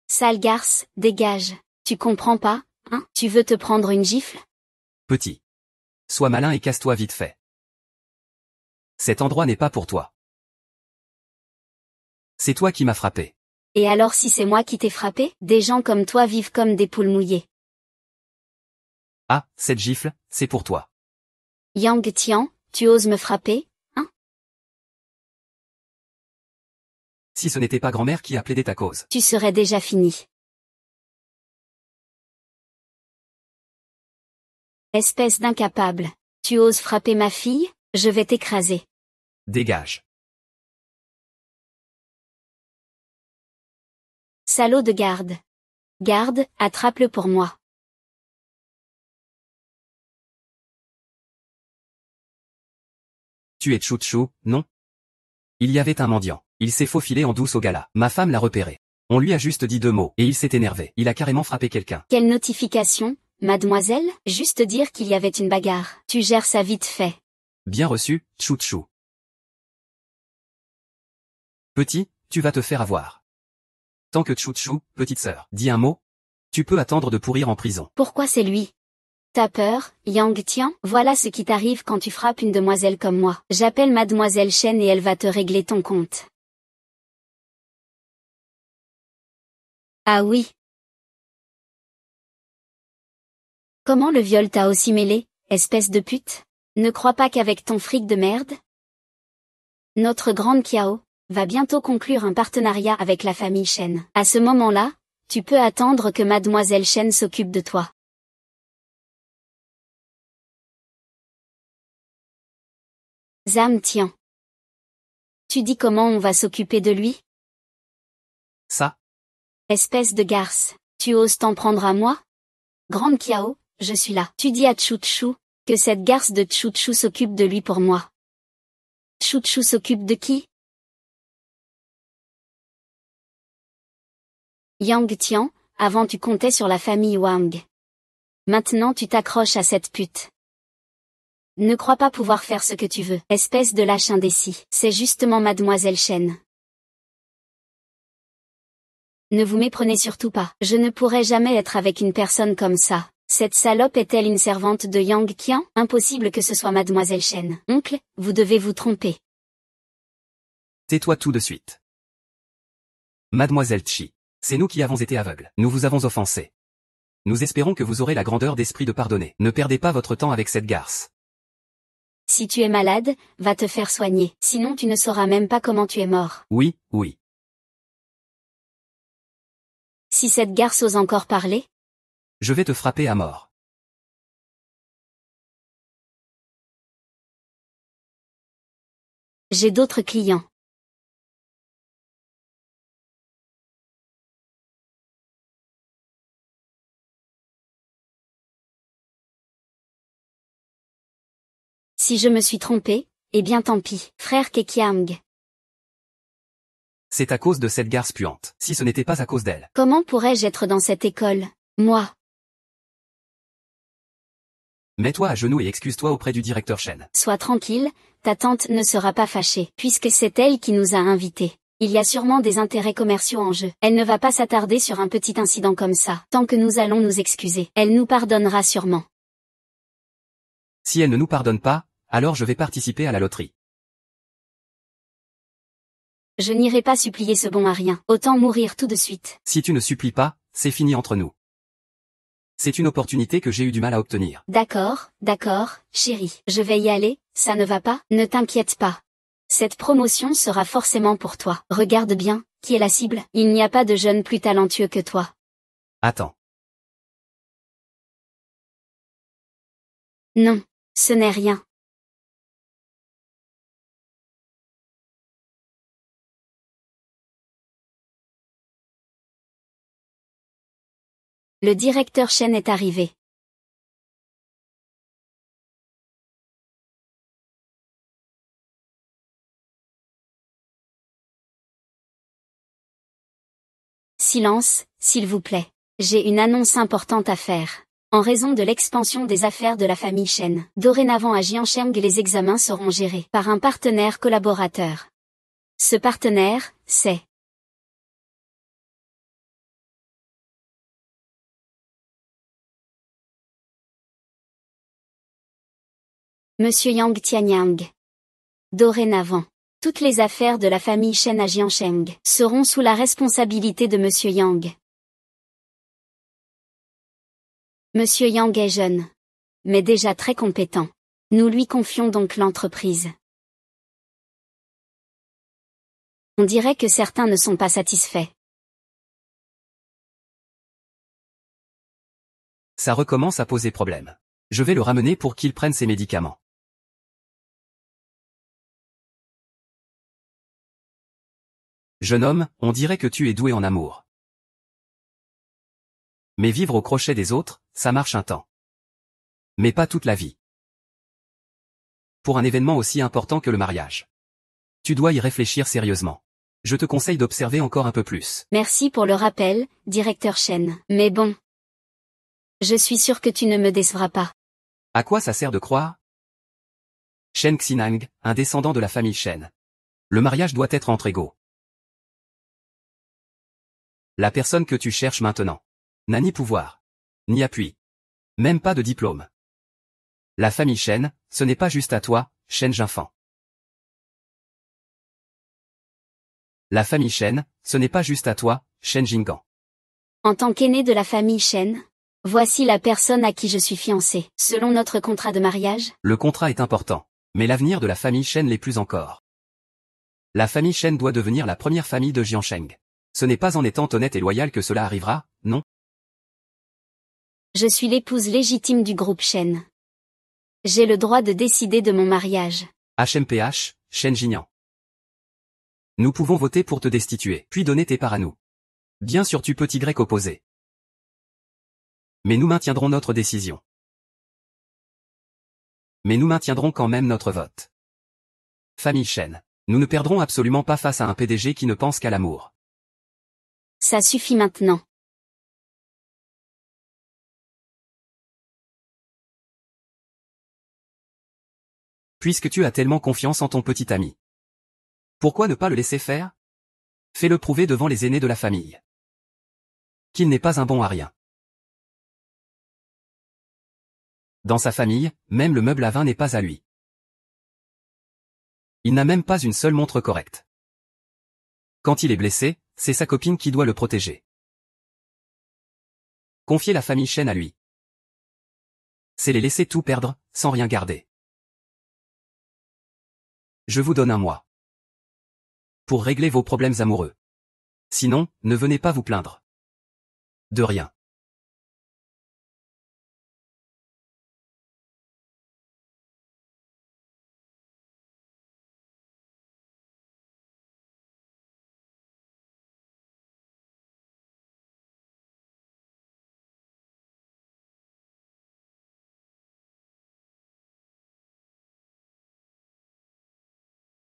Speaker 2: Sale garce, dégage. Tu comprends pas, hein? Tu veux te prendre une gifle?
Speaker 1: Petit. Sois malin et casse-toi vite fait. Cet endroit n'est pas pour toi. C'est toi qui m'as frappé.
Speaker 2: Et alors si c'est moi qui t'ai frappé? Des gens comme toi vivent comme des poules mouillées.
Speaker 1: Ah, cette gifle, c'est pour toi.
Speaker 2: Yang Tian, tu oses me frapper, hein?
Speaker 1: Si ce n'était pas grand-mère qui a plaidé ta cause.
Speaker 2: Tu serais déjà fini. Espèce d'incapable. Tu oses frapper ma fille? Je vais t'écraser.
Speaker 1: Dégage.
Speaker 2: Salaud de garde. Garde, attrape-le pour moi.
Speaker 1: Tu es Chouchou, non? Il y avait un mendiant. Il s'est faufilé en douce au gala. Ma femme l'a repéré. On lui a juste dit 2 mots, et il s'est énervé. Il a carrément frappé quelqu'un.
Speaker 2: Quelle notification, mademoiselle? Juste dire qu'il y avait une bagarre. Tu gères ça vite fait.
Speaker 1: Bien reçu, Chouchou. Petit, tu vas te faire avoir. Tant que Chouchou, petite sœur, dis un mot, tu peux attendre de pourrir en prison.
Speaker 2: Pourquoi c'est lui? T'as peur, Yang Tian? Voilà ce qui t'arrive quand tu frappes une demoiselle comme moi. J'appelle mademoiselle Shen et elle va te régler ton compte. Ah oui. Comment le viol t'a aussi mêlé, espèce de pute? Ne crois pas qu'avec ton fric de merde? Notre grande Kiao va bientôt conclure un partenariat avec la famille Shen. À ce moment-là, tu peux attendre que mademoiselle Shen s'occupe de toi. Zam Tian. Tu dis comment on va s'occuper de lui?
Speaker 1: Ça,
Speaker 2: Espèce de garce, tu oses t'en prendre à moi? Grande Kiao, je suis là. Tu dis à Chouchou que cette garce de Chouchou s'occupe de lui pour moi. Chouchou s'occupe de qui? Yang Tian, avant tu comptais sur la famille Wang. Maintenant tu t'accroches à cette pute. Ne crois pas pouvoir faire ce que tu veux, espèce de lâche indécis. C'est justement mademoiselle Shen. Ne vous méprenez surtout pas. Je ne pourrai jamais être avec une personne comme ça. Cette salope est-elle une servante de Yang Qian? Impossible que ce soit mademoiselle Shen. Oncle, vous devez vous tromper.
Speaker 1: tais-toi tout de suite. Mademoiselle Chi, c'est nous qui avons été aveugles. Nous vous avons offensé. Nous espérons que vous aurez la grandeur d'esprit de pardonner. Ne perdez pas votre temps avec cette garce.
Speaker 2: Si tu es malade, va te faire soigner. Sinon tu ne sauras même pas comment tu es mort.
Speaker 1: Oui, oui.
Speaker 2: Si cette garce ose encore parler,
Speaker 1: Je vais te frapper à mort.
Speaker 2: j'ai d'autres clients. Si je me suis trompée, eh bien tant pis. Frère Kekiang.
Speaker 1: C'est à cause de cette garce puante. Si ce n'était pas à cause d'elle.
Speaker 2: Comment pourrais-je être dans cette école, moi?
Speaker 1: Mets-toi à genoux et excuse-toi auprès du directeur Shen.
Speaker 2: Sois tranquille, ta tante ne sera pas fâchée, puisque c'est elle qui nous a invités. Il y a sûrement des intérêts commerciaux en jeu. Elle ne va pas s'attarder sur un petit incident comme ça. Tant que nous allons nous excuser, elle nous pardonnera sûrement.
Speaker 1: Si elle ne nous pardonne pas, alors je vais participer à la loterie.
Speaker 2: Je n'irai pas supplier ce bon à rien. Autant mourir tout de suite.
Speaker 1: Si tu ne supplies pas, c'est fini entre nous. C'est une opportunité que j'ai eu du mal à obtenir.
Speaker 2: D'accord, chérie. Je vais y aller, ça ne va pas? Ne t'inquiète pas. Cette promotion sera forcément pour toi. Regarde bien, qui est la cible? Il n'y a pas de jeune plus talentueux que toi.
Speaker 1: Attends.
Speaker 2: Non, ce n'est rien. Le directeur Shen est arrivé. Silence, s'il vous plaît. J'ai une annonce importante à faire. En raison de l'expansion des affaires de la famille Shen, dorénavant à Jiancheng les examens seront gérés par un partenaire collaborateur. Ce partenaire, c'est Monsieur Yang Tianyang. Dorénavant, toutes les affaires de la famille Shen à Jiancheng seront sous la responsabilité de Monsieur Yang. Monsieur Yang est jeune, mais déjà très compétent. Nous lui confions donc l'entreprise. On dirait que certains ne sont pas satisfaits.
Speaker 1: Ça recommence à poser problème. Je vais le ramener pour qu'il prenne ses médicaments. Jeune homme, on dirait que tu es doué en amour. Mais vivre au crochet des autres, ça marche un temps. Mais pas toute la vie. Pour un événement aussi important que le mariage. Tu dois y réfléchir sérieusement. Je te conseille d'observer encore un peu plus.
Speaker 2: Merci pour le rappel, directeur Shen. Mais bon. Je suis sûr que tu ne me décevras pas.
Speaker 1: À quoi ça sert de croire? Shen Xinang, un descendant de la famille Shen. Le mariage doit être entre égaux. La personne que tu cherches maintenant n'a ni pouvoir, ni appui, même pas de diplôme. La famille Shen, ce n'est pas juste à toi, Shen Jinfan. La famille Shen, ce n'est pas juste à toi, Shen Jinggan.
Speaker 2: En tant qu'aîné de la famille Shen, voici la personne à qui je suis fiancé. Selon notre contrat de mariage,
Speaker 1: Le contrat est important, mais l'avenir de la famille Shen l'est plus encore. La famille Shen doit devenir la première famille de Jiancheng. Ce n'est pas en étant honnête et loyal que cela arrivera, non?
Speaker 2: je suis l'épouse légitime du groupe Shen. J'ai le droit de décider de mon mariage.
Speaker 1: HMPH, Shen Jinian. Nous pouvons voter pour te destituer, puis donner tes parts à nous. Bien sûr tu peux Y opposer. Mais nous maintiendrons notre décision. Mais nous maintiendrons quand même notre vote. Famille Shen. Nous ne perdrons absolument pas face à un PDG qui ne pense qu'à l'amour.
Speaker 2: Ça suffit maintenant.
Speaker 1: Puisque tu as tellement confiance en ton petit ami. Pourquoi ne pas le laisser faire? Fais-le prouver devant les aînés de la famille. Qu'il n'est pas un bon à rien. Dans sa famille, même le meuble à vin n'est pas à lui. Il n'a même pas une seule montre correcte. Quand il est blessé, c'est sa copine qui doit le protéger. Confier la famille Shen à lui. C'est les laisser tout perdre, sans rien garder. Je vous donne un mois. Pour régler vos problèmes amoureux. Sinon, ne venez pas vous plaindre. De rien.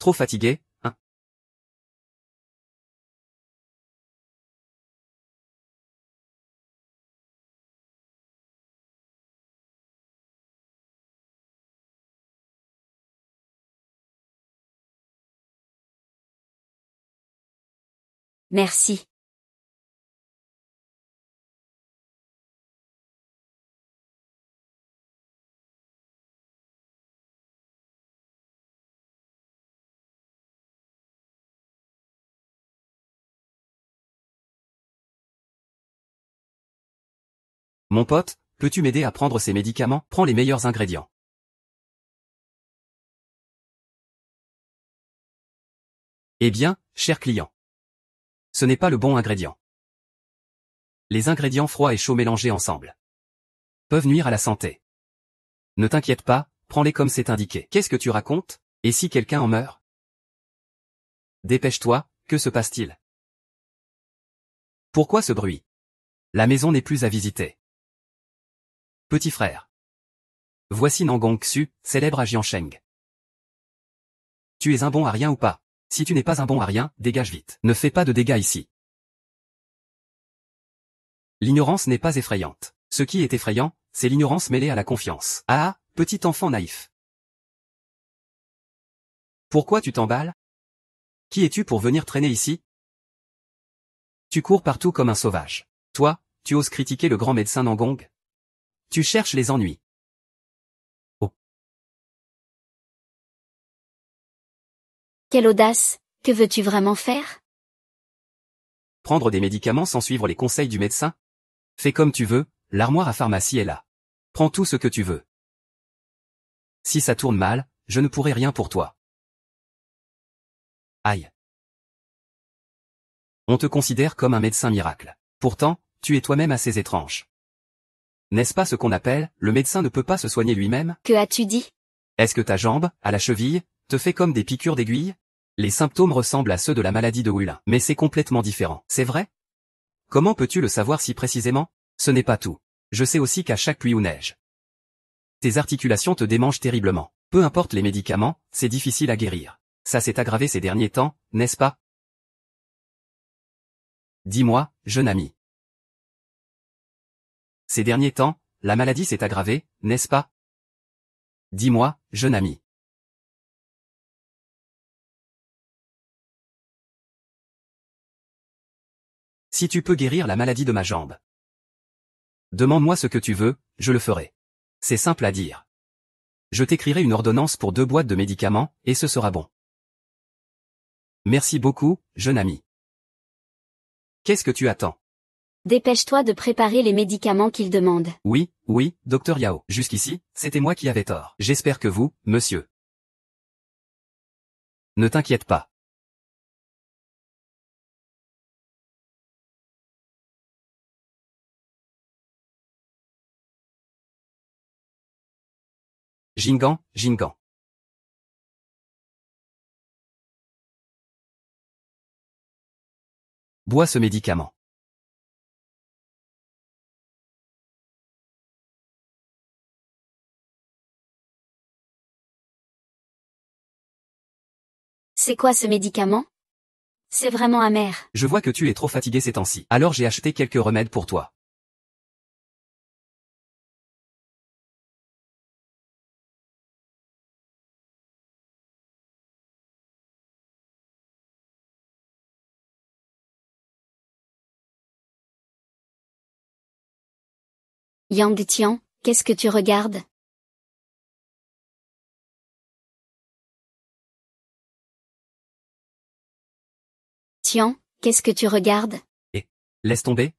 Speaker 1: Trop fatigué, hein?
Speaker 2: Merci.
Speaker 1: Mon pote, peux-tu m'aider à prendre ces médicaments? Prends les meilleurs ingrédients. Eh bien, cher client. Ce n'est pas le bon ingrédient. Les ingrédients froids et chauds mélangés ensemble peuvent nuire à la santé. Ne t'inquiète pas, prends-les comme c'est indiqué. Qu'est-ce que tu racontes? Et si quelqu'un en meurt? Dépêche-toi, que se passe-t-il? Pourquoi ce bruit? La maison n'est plus à visiter. Petit frère. Voici Nangong Xu, célèbre à Jiansheng. Tu es un bon à rien ou pas? Si tu n'es pas un bon à rien, dégage vite. Ne fais pas de dégâts ici. L'ignorance n'est pas effrayante. Ce qui est effrayant, c'est l'ignorance mêlée à la confiance. Ah, petit enfant naïf. Pourquoi tu t'emballes? Qui es-tu pour venir traîner ici? Tu cours partout comme un sauvage. Toi, tu oses critiquer le grand médecin Nangong? Tu cherches les ennuis. Oh.
Speaker 2: Quelle audace, que veux-tu vraiment faire?
Speaker 1: Prendre des médicaments sans suivre les conseils du médecin? Fais comme tu veux, l'armoire à pharmacie est là. Prends tout ce que tu veux. Si ça tourne mal, je ne pourrai rien pour toi. Aïe. On te considère comme un médecin miracle. Pourtant, tu es toi-même assez étrange. N'est-ce pas ce qu'on appelle, le médecin ne peut pas se soigner lui-même?
Speaker 2: Que as-tu dit?
Speaker 1: Est-ce que ta jambe, à la cheville, te fait comme des piqûres d'aiguille? Les symptômes ressemblent à ceux de la maladie de Wulin, mais c'est complètement différent. C'est vrai? Comment peux-tu le savoir si précisément? Ce n'est pas tout. Je sais aussi qu'à chaque pluie ou neige, tes articulations te démangent terriblement. Peu importe les médicaments, c'est difficile à guérir. Ça s'est aggravé ces derniers temps, n'est-ce pas? Dis-moi, jeune ami. Ces derniers temps, la maladie s'est aggravée, n'est-ce pas? Dis-moi, jeune ami. Si tu peux guérir la maladie de ma jambe, demande-moi ce que tu veux, je le ferai. C'est simple à dire. Je t'écrirai une ordonnance pour 2 boîtes de médicaments, et ce sera bon. Merci beaucoup, jeune ami. Qu'est-ce que tu attends?
Speaker 2: Dépêche-toi de préparer les médicaments qu'il demande.
Speaker 1: Oui, oui, docteur Yao. Jusqu'ici, c'était moi qui avais tort. J'espère que vous, monsieur. Ne t'inquiète pas. Jingan, Jingan. Bois ce médicament.
Speaker 2: C'est quoi ce médicament? C'est vraiment amer.
Speaker 1: Je vois que tu es trop fatigué ces temps-ci. Alors j'ai acheté quelques remèdes pour toi.
Speaker 2: Yang Tian, qu'est-ce que tu regardes? Tian, qu'est-ce que tu regardes?
Speaker 1: Et, laisse tomber,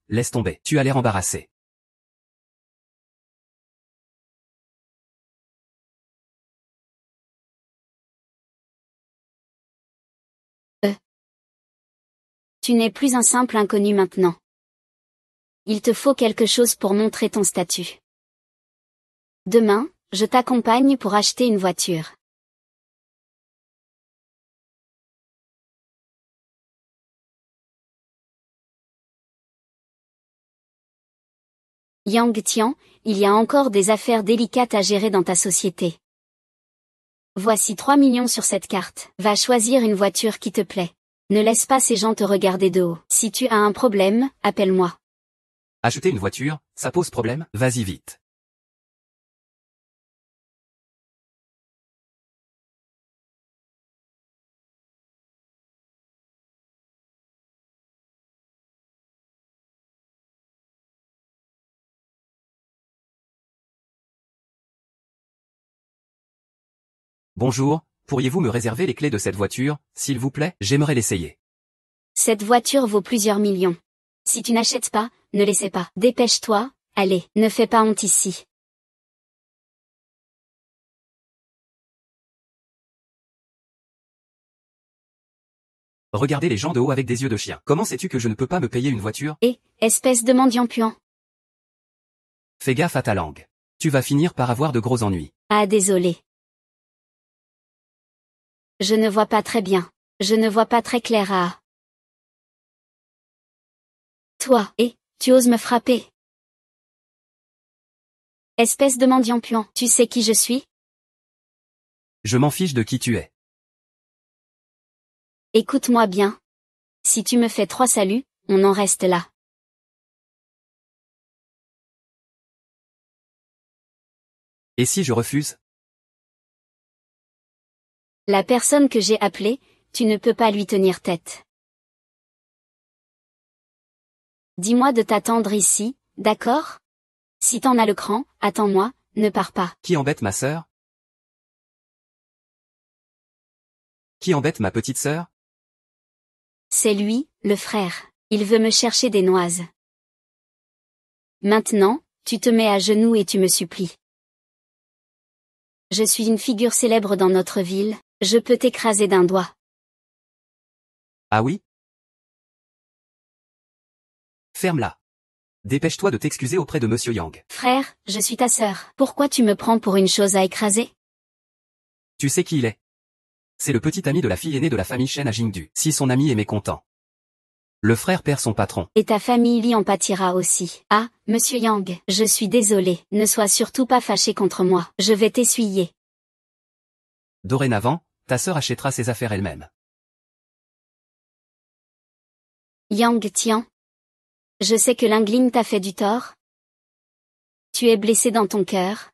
Speaker 1: tu as l'air embarrassé.
Speaker 2: Tu n'es plus un simple inconnu maintenant. Il te faut quelque chose pour montrer ton statut. Demain, je t'accompagne pour acheter une voiture. Yang Tian, il y a encore des affaires délicates à gérer dans ta société. Voici 3 millions sur cette carte. Va choisir une voiture qui te plaît. Ne laisse pas ces gens te regarder de haut. Si tu as un problème, appelle-moi.
Speaker 1: Acheter une voiture, ça pose problème? Vas-y vite. Bonjour, pourriez-vous me réserver les clés de cette voiture, s'il vous plaît? J'aimerais l'essayer.
Speaker 2: Cette voiture vaut plusieurs millions. Si tu n'achètes pas, ne l'essaie pas. Dépêche-toi, allez, ne fais pas honte ici.
Speaker 1: Regardez les gens de haut avec des yeux de chien. Comment sais-tu que je ne peux pas me payer une voiture?
Speaker 2: Espèce de mendiant puant.
Speaker 1: Fais gaffe à ta langue. Tu vas finir par avoir de gros ennuis.
Speaker 2: Ah désolé. Je ne vois pas très bien. Je ne vois pas très clair ah. Toi, tu oses me frapper? Espèce de mendiant puant, tu sais qui je suis?
Speaker 1: Je m'en fiche de qui tu es.
Speaker 2: Écoute-moi bien. Si tu me fais 3 saluts, on en reste là.
Speaker 1: Et si je refuse?
Speaker 2: La personne que j'ai appelée, tu ne peux pas lui tenir tête. Dis-moi de t'attendre ici, d'accord? Si t'en as le cran, attends-moi, ne pars pas.
Speaker 1: Qui embête ma sœur? Qui embête ma petite sœur?
Speaker 2: C'est lui, le frère. Il veut me chercher des noises. Maintenant, tu te mets à genoux et tu me supplies. Je suis une figure célèbre dans notre ville, je peux t'écraser d'un doigt.
Speaker 1: Ah oui? Ferme-la. Dépêche-toi de t'excuser auprès de Monsieur Yang.
Speaker 2: Frère, je suis ta sœur. Pourquoi tu me prends pour une chose à écraser?
Speaker 1: Tu sais qui il est? C'est le petit ami de la fille aînée de la famille Shen à Jingdu. Si son ami est mécontent, le frère perd son patron.
Speaker 2: Et ta famille Li en pâtira aussi. Ah, Monsieur Yang, je suis désolé. Ne sois surtout pas fâché contre moi. Je vais t'essuyer.
Speaker 1: Dorénavant, ta sœur achètera ses affaires elle-même.
Speaker 2: Yang Tian. Je sais que Lingling t'a fait du tort. Tu es blessé dans ton cœur.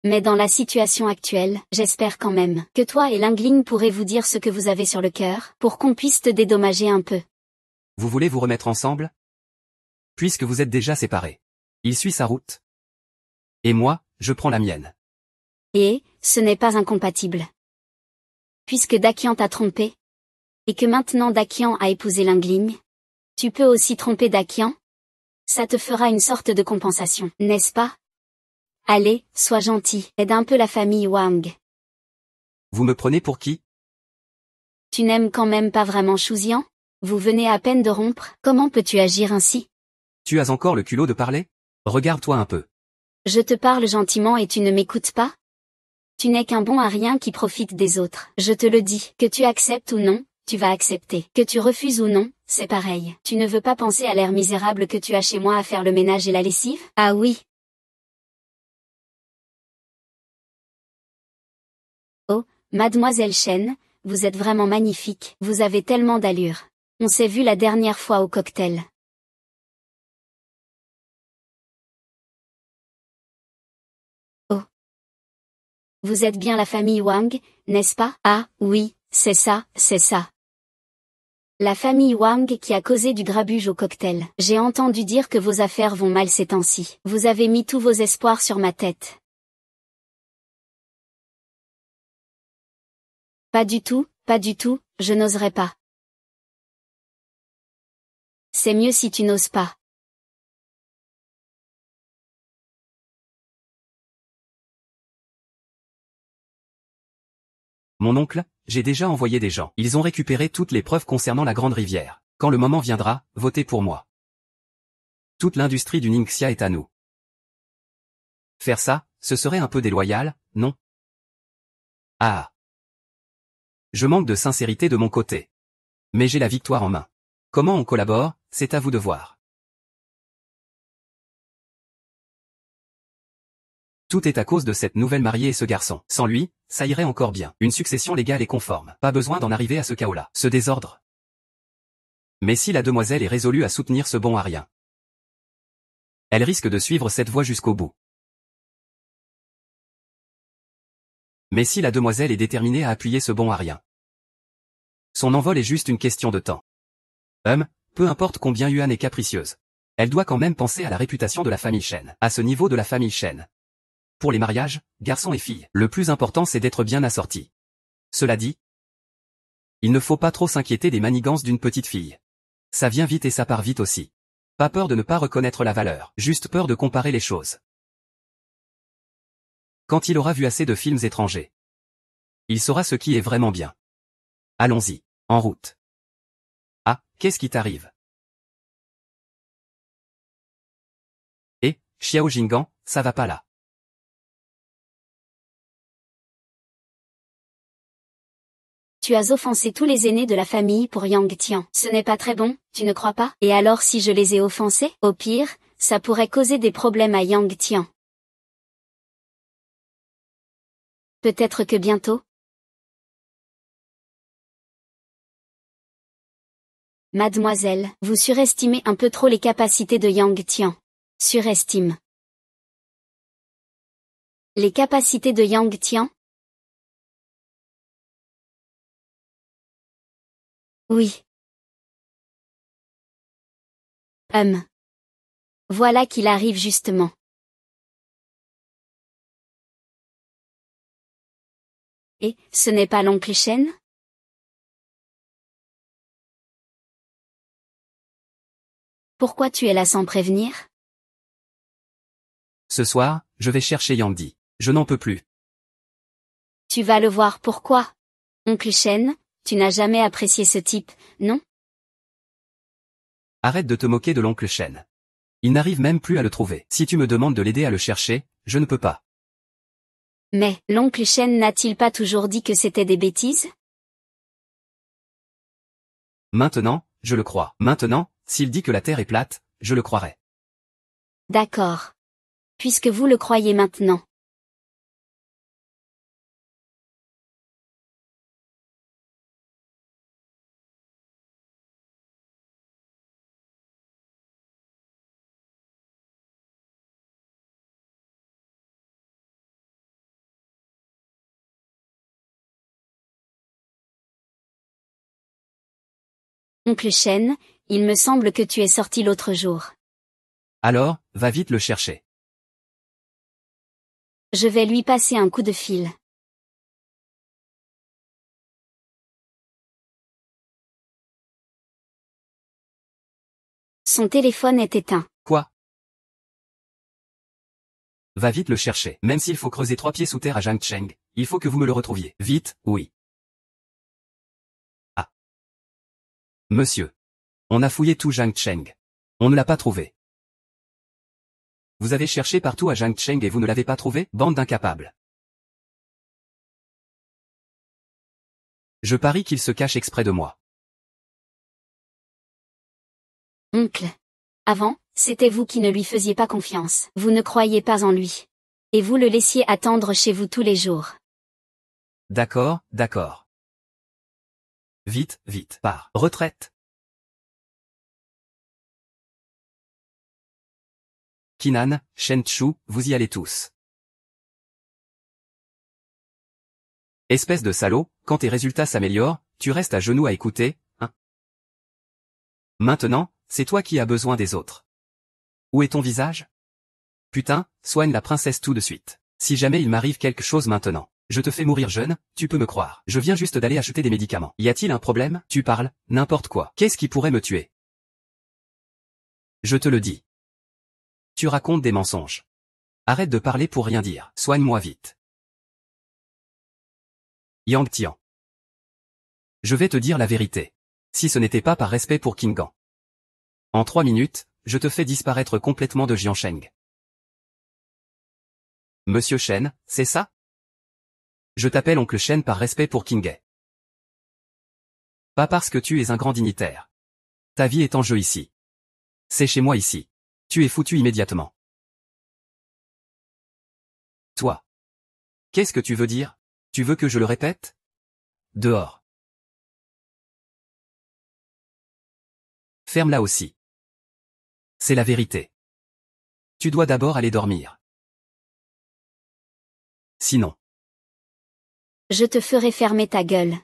Speaker 2: Mais dans la situation actuelle, j'espère quand même que toi et Lingling pourrez vous dire ce que vous avez sur le cœur, pour qu'on puisse te dédommager un peu.
Speaker 1: Vous voulez vous remettre ensemble? Puisque vous êtes déjà séparés. Il suit sa route. Et moi, je prends la mienne.
Speaker 2: Et, ce n'est pas incompatible. Puisque Dakian t'a trompé, et que maintenant Dakian a épousé Lingling, tu peux aussi tromper Dakian? Ça te fera une sorte de compensation, n'est-ce pas? Allez, sois gentil, aide un peu la famille Wang.
Speaker 1: Vous me prenez pour qui?
Speaker 2: Tu n'aimes quand même pas vraiment Shuzian? Vous venez à peine de rompre, comment peux-tu agir ainsi?
Speaker 1: Tu as encore le culot de parler? Regarde-toi un peu.
Speaker 2: Je te parle gentiment et tu ne m'écoutes pas? Tu n'es qu'un bon à rien qui profite des autres. Je te le dis, que tu acceptes ou non, tu vas accepter. Que tu refuses ou non, c'est pareil. Tu ne veux pas penser à l'air misérable que tu as chez moi à faire le ménage et la lessive? Ah oui. Oh, Mademoiselle Chen, vous êtes vraiment magnifique. Vous avez tellement d'allure. On s'est vu la dernière fois au cocktail. Oh. Vous êtes bien la famille Wang, n'est-ce pas? Ah, oui, c'est ça, c'est ça. La famille Wang qui a causé du grabuge au cocktail. J'ai entendu dire que vos affaires vont mal ces temps-ci. Vous avez mis tous vos espoirs sur ma tête. Pas du tout, je n'oserais pas. C'est mieux si tu n'oses pas.
Speaker 1: Mon oncle, j'ai déjà envoyé des gens. Ils ont récupéré toutes les preuves concernant la Grande Rivière. Quand le moment viendra, votez pour moi. Toute l'industrie du Ningxia est à nous. Faire ça, ce serait un peu déloyal, non? Ah. Je manque de sincérité de mon côté. Mais j'ai la victoire en main. Comment on collabore, c'est à vous de voir. Tout est à cause de cette nouvelle mariée et ce garçon. Sans lui, ça irait encore bien. Une succession légale et conforme. Pas besoin d'en arriver à ce chaos-là. Ce désordre. Mais si la demoiselle est résolue à soutenir ce bon à rien, elle risque de suivre cette voie jusqu'au bout. Mais si la demoiselle est déterminée à appuyer ce bon à rien, son envol est juste une question de temps. Peu importe combien Yuan est capricieuse. Elle doit quand même penser à la réputation de la famille Shen. À ce niveau de la famille Shen. Pour les mariages, garçons et filles, le plus important c'est d'être bien assorti. Cela dit, il ne faut pas trop s'inquiéter des manigances d'une petite fille. Ça vient vite et ça part vite aussi. Pas peur de ne pas reconnaître la valeur, juste peur de comparer les choses. Quand il aura vu assez de films étrangers, il saura ce qui est vraiment bien. Allons-y, en route. Ah, qu'est-ce qui t'arrive? Eh, Xiao Jinggan, ça va pas là.
Speaker 2: Tu as offensé tous les aînés de la famille pour Yang Tian. Ce n'est pas très bon, tu ne crois pas? Et alors si je les ai offensés? Au pire, ça pourrait causer des problèmes à Yang Tian. Peut-être que bientôt. Mademoiselle, vous surestimez un peu trop les capacités de Yang Tian. Surestime. Les capacités de Yang Tian? Oui. Voilà qu'il arrive justement. Et, ce n'est pas l'oncle Shen? Pourquoi tu es là sans prévenir?
Speaker 1: Ce soir, je vais chercher Yang Di. Je n'en peux plus.
Speaker 2: Tu vas le voir pourquoi? Oncle Shen, tu n'as jamais apprécié ce type, non?
Speaker 1: Arrête de te moquer de l'oncle Shen. Il n'arrive même plus à le trouver. Si tu me demandes de l'aider à le chercher, je ne peux pas.
Speaker 2: Mais, l'oncle Shen n'a-t-il pas toujours dit que c'était des bêtises?
Speaker 1: Maintenant, je le crois. Maintenant, s'il dit que la Terre est plate, je le croirai.
Speaker 2: D'accord. Puisque vous le croyez maintenant. Oncle Shen, il me semble que tu es sorti l'autre jour.
Speaker 1: Alors, va vite le chercher.
Speaker 2: Je vais lui passer un coup de fil. Son téléphone est éteint.
Speaker 1: Quoi? Va vite le chercher. Même s'il faut creuser 3 pieds sous terre à Zhangcheng, il faut que vous me le retrouviez. Vite, oui. Ah. Monsieur. On a fouillé tout Zhangcheng. On ne l'a pas trouvé. Vous avez cherché partout à Zhangcheng et vous ne l'avez pas trouvé, bande d'incapables. Je parie qu'il se cache exprès de moi.
Speaker 2: Oncle. Avant, c'était vous qui ne lui faisiez pas confiance. Vous ne croyiez pas en lui. Et vous le laissiez attendre chez vous tous les jours.
Speaker 1: D'accord, d'accord. Vite, vite, pars. Retraite. Kinan, Shen Chu, vous y allez tous. Espèce de salaud, quand tes résultats s'améliorent, tu restes à genoux à écouter, hein? Maintenant, c'est toi qui as besoin des autres. Où est ton visage? Putain, soigne la princesse tout de suite. Si jamais il m'arrive quelque chose maintenant, je te fais mourir jeune, tu peux me croire. Je viens juste d'aller acheter des médicaments. Y a-t-il un problème? Tu parles, n'importe quoi. Qu'est-ce qui pourrait me tuer? Je te le dis. Tu racontes des mensonges. Arrête de parler pour rien dire. Soigne-moi vite. Yang Tian. Je vais te dire la vérité. Si ce n'était pas par respect pour Kingan. En 3 minutes, je te fais disparaître complètement de Jiansheng. Monsieur Shen, c'est ça? Je t'appelle oncle Shen par respect pour Qinghe. Pas parce que tu es un grand dignitaire. Ta vie est en jeu ici. C'est chez moi ici. Tu es foutu immédiatement. Qu'est-ce que tu veux dire? Tu veux que je le répète? Dehors. Ferme-la aussi. C'est la vérité. Tu dois d'abord aller dormir. Sinon.
Speaker 2: Je te ferai fermer ta gueule.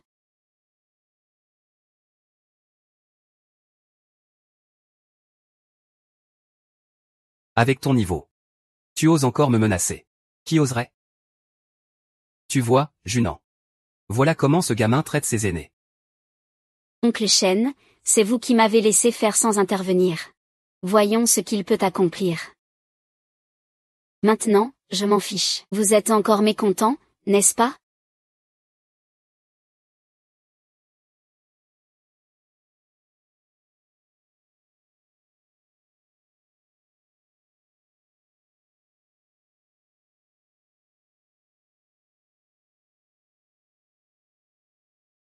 Speaker 1: Avec ton niveau. Tu oses encore me menacer. Qui oserait? Tu vois, Junan. Voilà comment ce gamin traite ses aînés.
Speaker 2: Oncle Shen, c'est vous qui m'avez laissé faire sans intervenir. Voyons ce qu'il peut accomplir. Maintenant, je m'en fiche. Vous êtes encore mécontent, n'est-ce pas?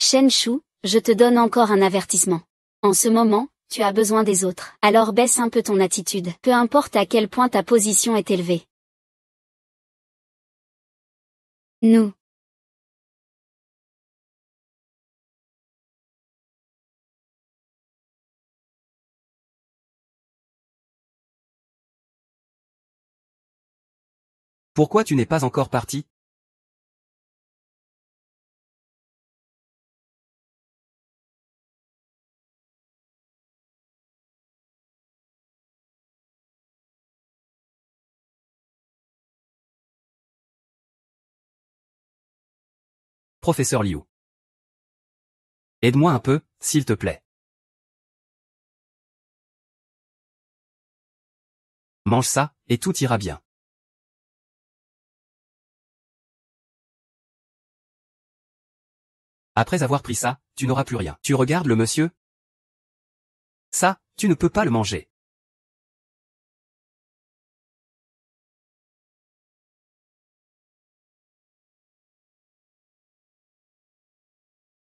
Speaker 2: Shen Shu, je te donne encore un avertissement. En ce moment, tu as besoin des autres. Alors baisse un peu ton attitude. Peu importe à quel point ta position est élevée. Nous.
Speaker 1: Pourquoi tu n'es pas encore parti? Professeur Liu. Aide-moi un peu, s'il te plaît. Mange ça, et tout ira bien. Après avoir pris ça, tu n'auras plus rien. Tu regardes le monsieur? Ça, tu ne peux pas le manger.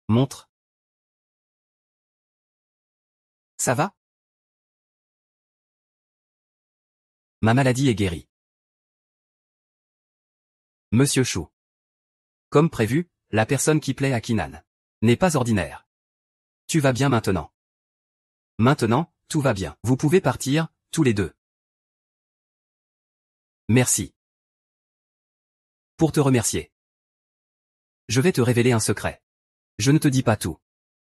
Speaker 1: Montre. Ça va? Ma maladie est guérie. Monsieur Chou. Comme prévu, la personne qui plaît à Kinan n'est pas ordinaire. Tu vas bien maintenant. Maintenant, tout va bien. Vous pouvez partir, tous les deux. Merci. Pour te remercier. Je vais te révéler un secret. Je ne te dis pas tout.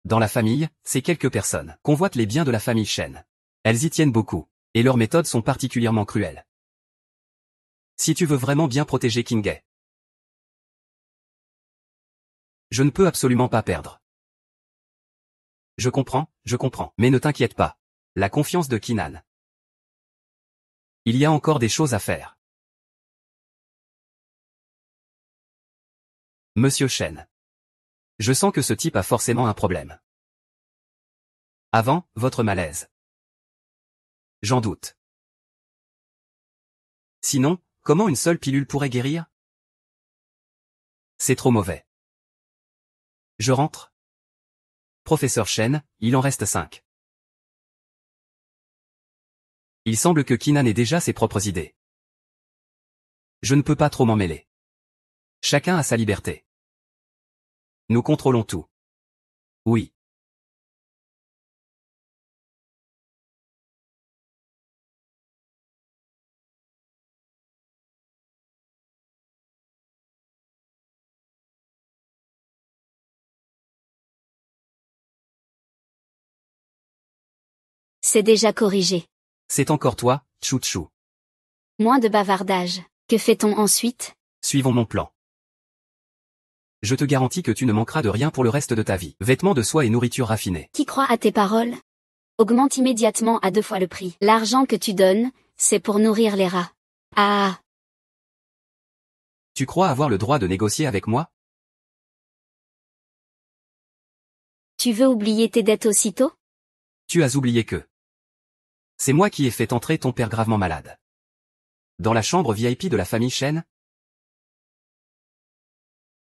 Speaker 1: Dans la famille, c'est quelques personnes convoitent les biens de la famille Shen. Elles y tiennent beaucoup, et leurs méthodes sont particulièrement cruelles. Si tu veux vraiment bien protéger Kingay, je ne peux absolument pas perdre. Je comprends, mais ne t'inquiète pas. La confiance de Kinan. Il y a encore des choses à faire. Monsieur Shen. Je sens que ce type a forcément un problème. Avant, votre malaise. J'en doute. Sinon, comment une seule pilule pourrait guérir? C'est trop mauvais. Je rentre. Professeur Shen, il en reste 5. Il semble que Kinan ait déjà ses propres idées. Je ne peux pas trop m'en mêler. Chacun a sa liberté. Nous contrôlons tout. Oui.
Speaker 2: C'est déjà corrigé.
Speaker 1: C'est encore toi, Chou-Chou.
Speaker 2: Moins de bavardage. Que fait-on ensuite?
Speaker 1: Suivons mon plan. Je te garantis que tu ne manqueras de rien pour le reste de ta vie. Vêtements de soie et nourriture raffinée.
Speaker 2: Qui croit à tes paroles? Augmente immédiatement à 2 fois le prix. L'argent que tu donnes, c'est pour nourrir les rats. Ah!
Speaker 1: Tu crois avoir le droit de négocier avec moi?
Speaker 2: Tu veux oublier tes dettes aussitôt?
Speaker 1: Tu as oublié que c'est moi qui ai fait entrer ton père gravement malade. Dans la chambre VIP de la famille Shen?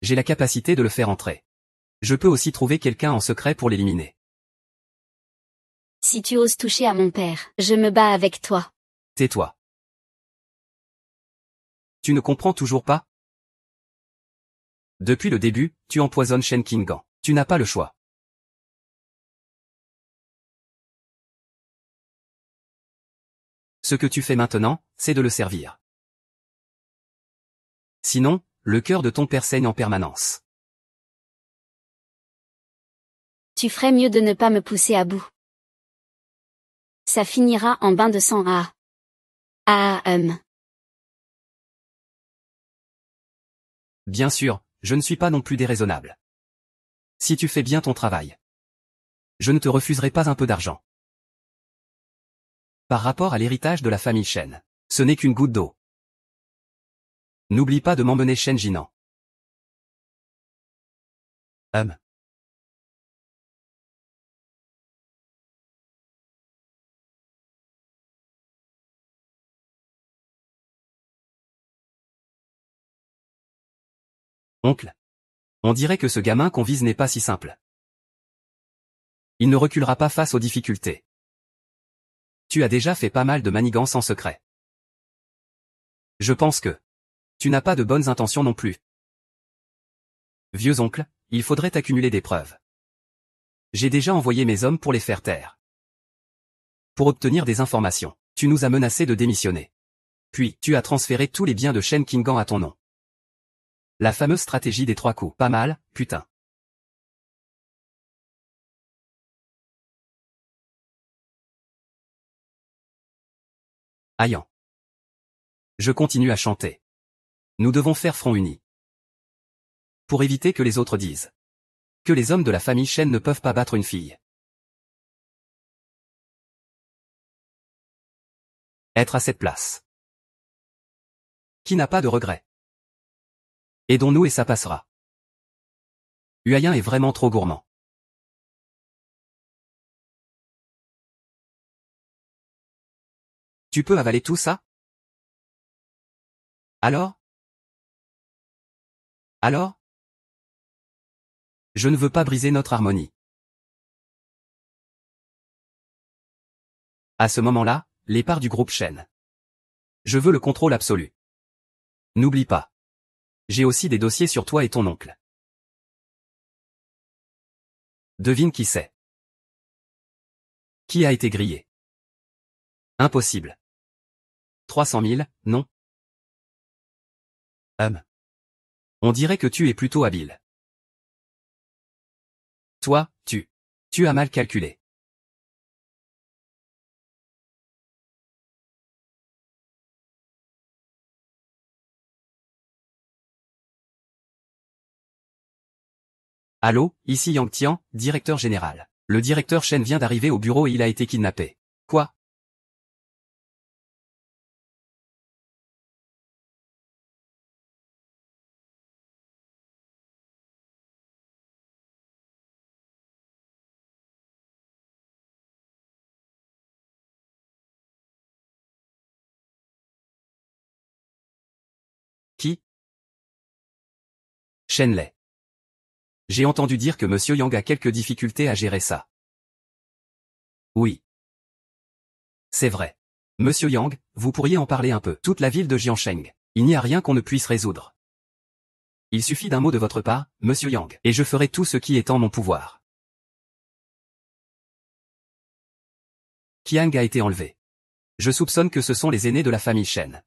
Speaker 1: J'ai la capacité de le faire entrer. Je peux aussi trouver quelqu'un en secret pour l'éliminer.
Speaker 2: Si tu oses toucher à mon père, je me bats avec toi.
Speaker 1: Tais-toi. Tu ne comprends toujours pas? Depuis le début, tu empoisonnes Shen Qinggan. Tu n'as pas le choix. Ce que tu fais maintenant, c'est de le servir. Sinon, le cœur de ton père saigne en permanence.
Speaker 2: Tu ferais mieux de ne pas me pousser à bout. Ça finira en bain de sang à...
Speaker 1: Bien sûr, je ne suis pas non plus déraisonnable. Si tu fais bien ton travail, je ne te refuserai pas un peu d'argent. Par rapport à l'héritage de la famille Shen, ce n'est qu'une goutte d'eau. N'oublie pas de m'emmener Shen Jinan. Oncle. On dirait que ce gamin qu'on vise n'est pas si simple. Il ne reculera pas face aux difficultés. Tu as déjà fait pas mal de manigances en secret. Je pense que tu n'as pas de bonnes intentions non plus. Vieux oncle, il faudrait accumuler des preuves. J'ai déjà envoyé mes hommes pour les faire taire. Pour obtenir des informations, tu nous as menacé de démissionner. Puis, tu as transféré tous les biens de Shen Qinggan à ton nom. La fameuse stratégie des 3 coups. Pas mal, putain. Aïe. Je continue à chanter. Nous devons faire front uni. Pour éviter que les autres disent que les hommes de la famille Shen ne peuvent pas battre une fille. Être à cette place. Qui n'a pas de regrets. Aidons-nous et ça passera. Huayin est vraiment trop gourmand. Tu peux avaler tout ça? Alors? Je ne veux pas briser notre harmonie. À ce moment-là, les parts du groupe Shen. Je veux le contrôle absolu. N'oublie pas. J'ai aussi des dossiers sur toi et ton oncle. Devine qui c'est. Qui a été grillé? Impossible. 300 000, non? On dirait que tu es plutôt habile. Toi, tu as mal calculé. Allô, ici Yang Tian, directeur général. Le directeur Shen vient d'arriver au bureau et il a été kidnappé. Quoi? Qui? Shen Lei. J'ai entendu dire que Monsieur Yang a quelques difficultés à gérer ça. Oui. C'est vrai. Monsieur Yang, vous pourriez en parler un peu. Toute la ville de Jiansheng. Il n'y a rien qu'on ne puisse résoudre. Il suffit d'un mot de votre part, Monsieur Yang, et je ferai tout ce qui est en mon pouvoir. Qiang a été enlevé. Je soupçonne que ce sont les aînés de la famille Shen.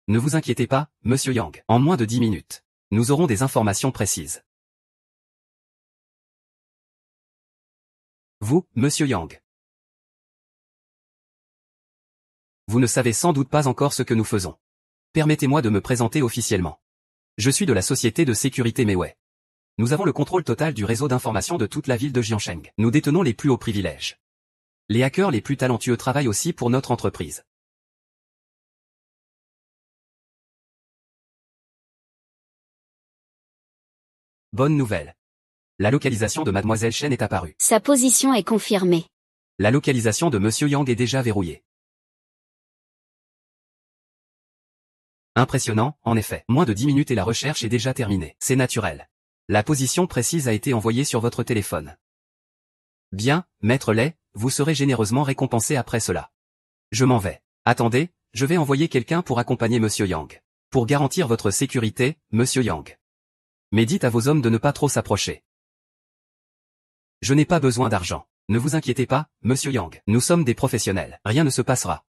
Speaker 1: Ne vous inquiétez pas, Monsieur Yang. En moins de 10 minutes, nous aurons des informations précises. Vous, Monsieur Yang. Vous ne savez sans doute pas encore ce que nous faisons. Permettez-moi de me présenter officiellement. Je suis de la société de sécurité Meiwei. Nous avons le contrôle total du réseau d'information de toute la ville de Jiansheng. Nous détenons les plus hauts privilèges. Les hackers les plus talentueux travaillent aussi pour notre entreprise. Bonne nouvelle. La localisation de Mademoiselle Shen est apparue.
Speaker 2: Sa position est confirmée.
Speaker 1: La localisation de Monsieur Yang est déjà verrouillée. Impressionnant, en effet. Moins de 10 minutes et la recherche est déjà terminée. C'est naturel. La position précise a été envoyée sur votre téléphone. Bien, Maître Lei, vous serez généreusement récompensé après cela. Je m'en vais. Attendez, je vais envoyer quelqu'un pour accompagner Monsieur Yang. Pour garantir votre sécurité, Monsieur Yang. Mais dites à vos hommes de ne pas trop s'approcher. Je n'ai pas besoin d'argent. Ne vous inquiétez pas, monsieur Yang. Nous sommes des professionnels. Rien ne se passera.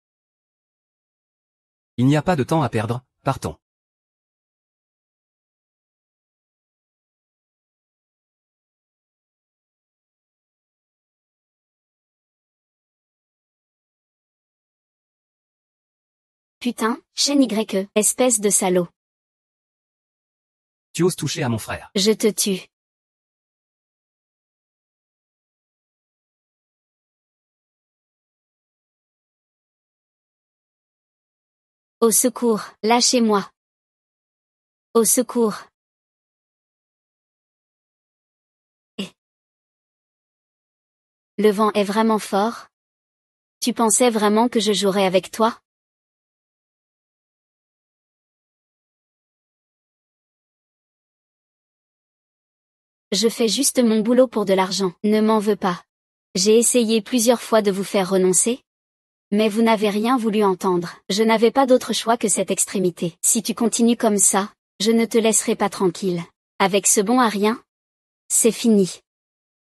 Speaker 1: Il n'y a pas de temps à perdre, partons.
Speaker 2: Putain, Shen YE, espèce de salaud.
Speaker 1: Tu oses toucher à mon frère.
Speaker 2: Je te tue. Au secours, lâchez-moi. Au secours. Le vent est vraiment fort? Tu pensais vraiment que je jouerais avec toi? Je fais juste mon boulot pour de l'argent, ne m'en veux pas. J'ai essayé plusieurs fois de vous faire renoncer. Mais vous n'avez rien voulu entendre. Je n'avais pas d'autre choix que cette extrémité. Si tu continues comme ça, je ne te laisserai pas tranquille. Avec ce bon à rien, c'est fini.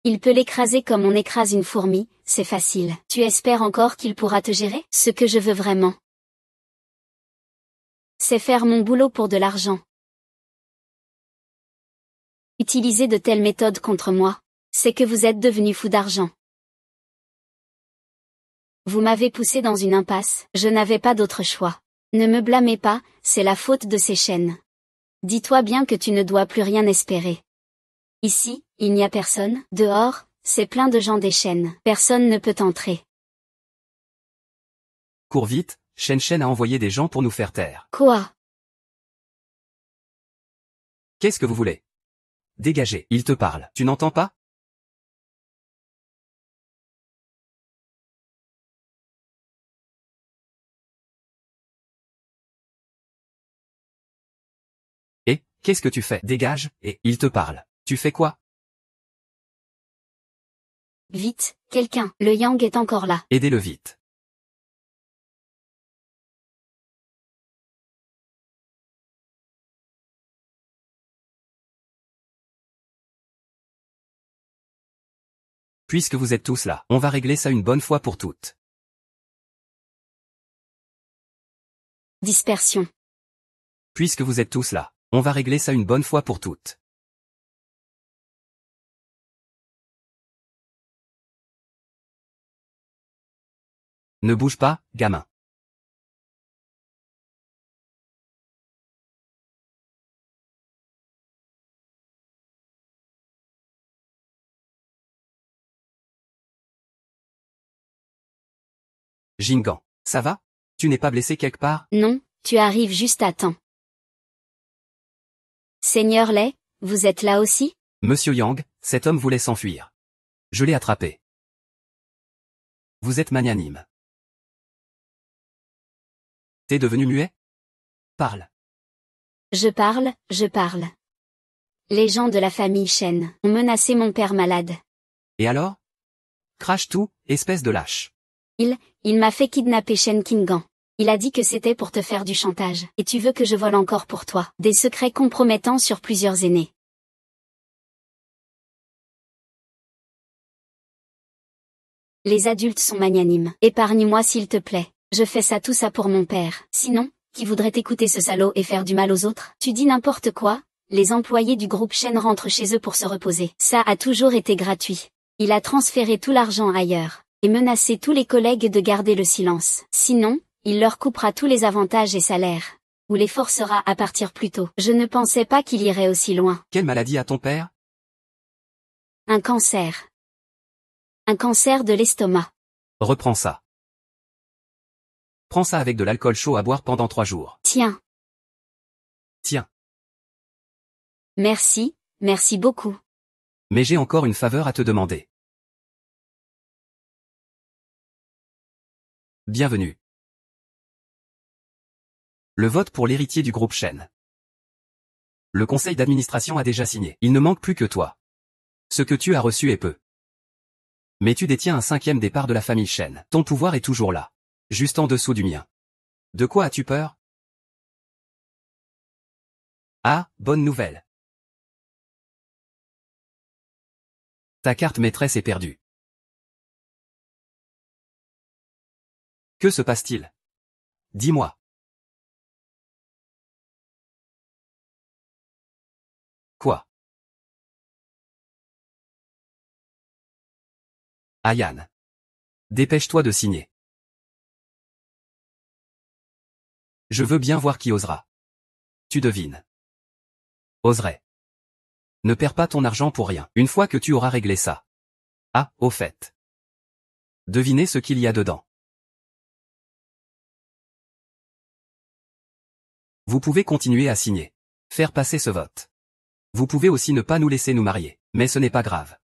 Speaker 2: Il peut l'écraser comme on écrase une fourmi, c'est facile. Tu espères encore qu'il pourra te gérer? Ce que je veux vraiment, c'est faire mon boulot pour de l'argent. Utiliser de telles méthodes contre moi, c'est que vous êtes devenu fou d'argent. Vous m'avez poussé dans une impasse, je n'avais pas d'autre choix. Ne me blâmez pas, c'est la faute de ces chaînes. Dis-toi bien que tu ne dois plus rien espérer. Ici, il n'y a personne, dehors, c'est plein de gens des chaînes, personne ne peut entrer.
Speaker 1: Cours vite, Shen a envoyé des gens pour nous faire taire.
Speaker 2: Quoi?
Speaker 1: Qu'est-ce que vous voulez? Dégagez, il te parle. Tu n'entends pas? Et, qu'est-ce que tu fais? Dégage, et, il te parle. Tu fais quoi?
Speaker 2: Vite, quelqu'un, le Yang est encore là.
Speaker 1: Aidez-le vite. Puisque vous êtes tous là, on va régler ça une bonne fois pour toutes.
Speaker 2: Dispersion.
Speaker 1: Puisque vous êtes tous là, on va régler ça une bonne fois pour toutes. Ne bouge pas, gamin. Jingan, ça va? Tu n'es pas blessé quelque part?
Speaker 2: Non, tu arrives juste à temps. Seigneur Lei, vous êtes là aussi?
Speaker 1: Monsieur Yang, cet homme voulait s'enfuir. Je l'ai attrapé. Vous êtes magnanime. T'es devenu muet? Parle.
Speaker 2: Je parle, je parle. Les gens de la famille Shen ont menacé mon père malade.
Speaker 1: Et alors? Crache tout, espèce de lâche.
Speaker 2: Il m'a fait kidnapper Shen Kingan. Il a dit que c'était pour te faire du chantage. Et tu veux que je vole encore pour toi. Des secrets compromettants sur plusieurs aînés. Les adultes sont magnanimes. Épargne-moi s'il te plaît. Je fais tout ça pour mon père. Sinon, qui voudrait écouter ce salaud et faire du mal aux autres? Tu dis n'importe quoi? Les employés du groupe Shen rentrent chez eux pour se reposer. Ça a toujours été gratuit. Il a transféré tout l'argent ailleurs. Et menacé tous les collègues de garder le silence. Sinon, il leur coupera tous les avantages et salaires. Ou les forcera à partir plus tôt. Je ne pensais pas qu'il irait aussi loin.
Speaker 1: Quelle maladie a ton père?
Speaker 2: Un cancer. Un cancer de l'estomac.
Speaker 1: Reprends ça. Prends ça avec de l'alcool chaud à boire pendant 3 jours.
Speaker 2: Tiens.
Speaker 1: Tiens.
Speaker 2: Merci, merci beaucoup.
Speaker 1: Mais j'ai encore une faveur à te demander. Bienvenue. Le vote pour l'héritier du groupe Shen. Le conseil d'administration a déjà signé. Il ne manque plus que toi. Ce que tu as reçu est peu. Mais tu détiens un 5e des parts de la famille Shen. Ton pouvoir est toujours là. Juste en dessous du mien. De quoi as-tu peur? Ah, bonne nouvelle. Ta carte maîtresse est perdue. Que se passe-t-il? Dis-moi. Quoi? Ayane. Dépêche-toi de signer. Je veux bien voir qui osera. Tu devines. Oserait. Ne perds pas ton argent pour rien. Une fois que tu auras réglé ça. Ah, au fait. Devinez ce qu'il y a dedans. Vous pouvez continuer à signer. Faire passer ce vote. Vous pouvez aussi ne pas nous laisser nous marier. Mais ce n'est pas grave.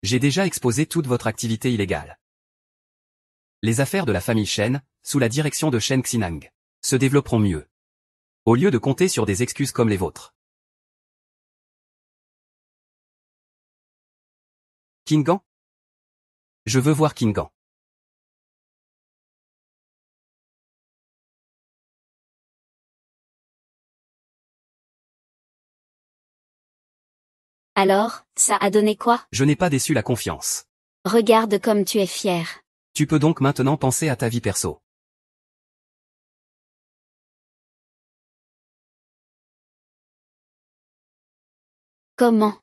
Speaker 1: J'ai déjà exposé toute votre activité illégale. Les affaires de la famille Shen, sous la direction de Shen Xinang, se développeront mieux. Au lieu de compter sur des excuses comme les vôtres. Kingan? Je veux voir Kingan.
Speaker 2: Alors, ça a donné quoi?
Speaker 1: Je n'ai pas déçu la confiance.
Speaker 2: Regarde comme tu es fier.
Speaker 1: Tu peux donc maintenant penser à ta vie perso.
Speaker 2: Comment?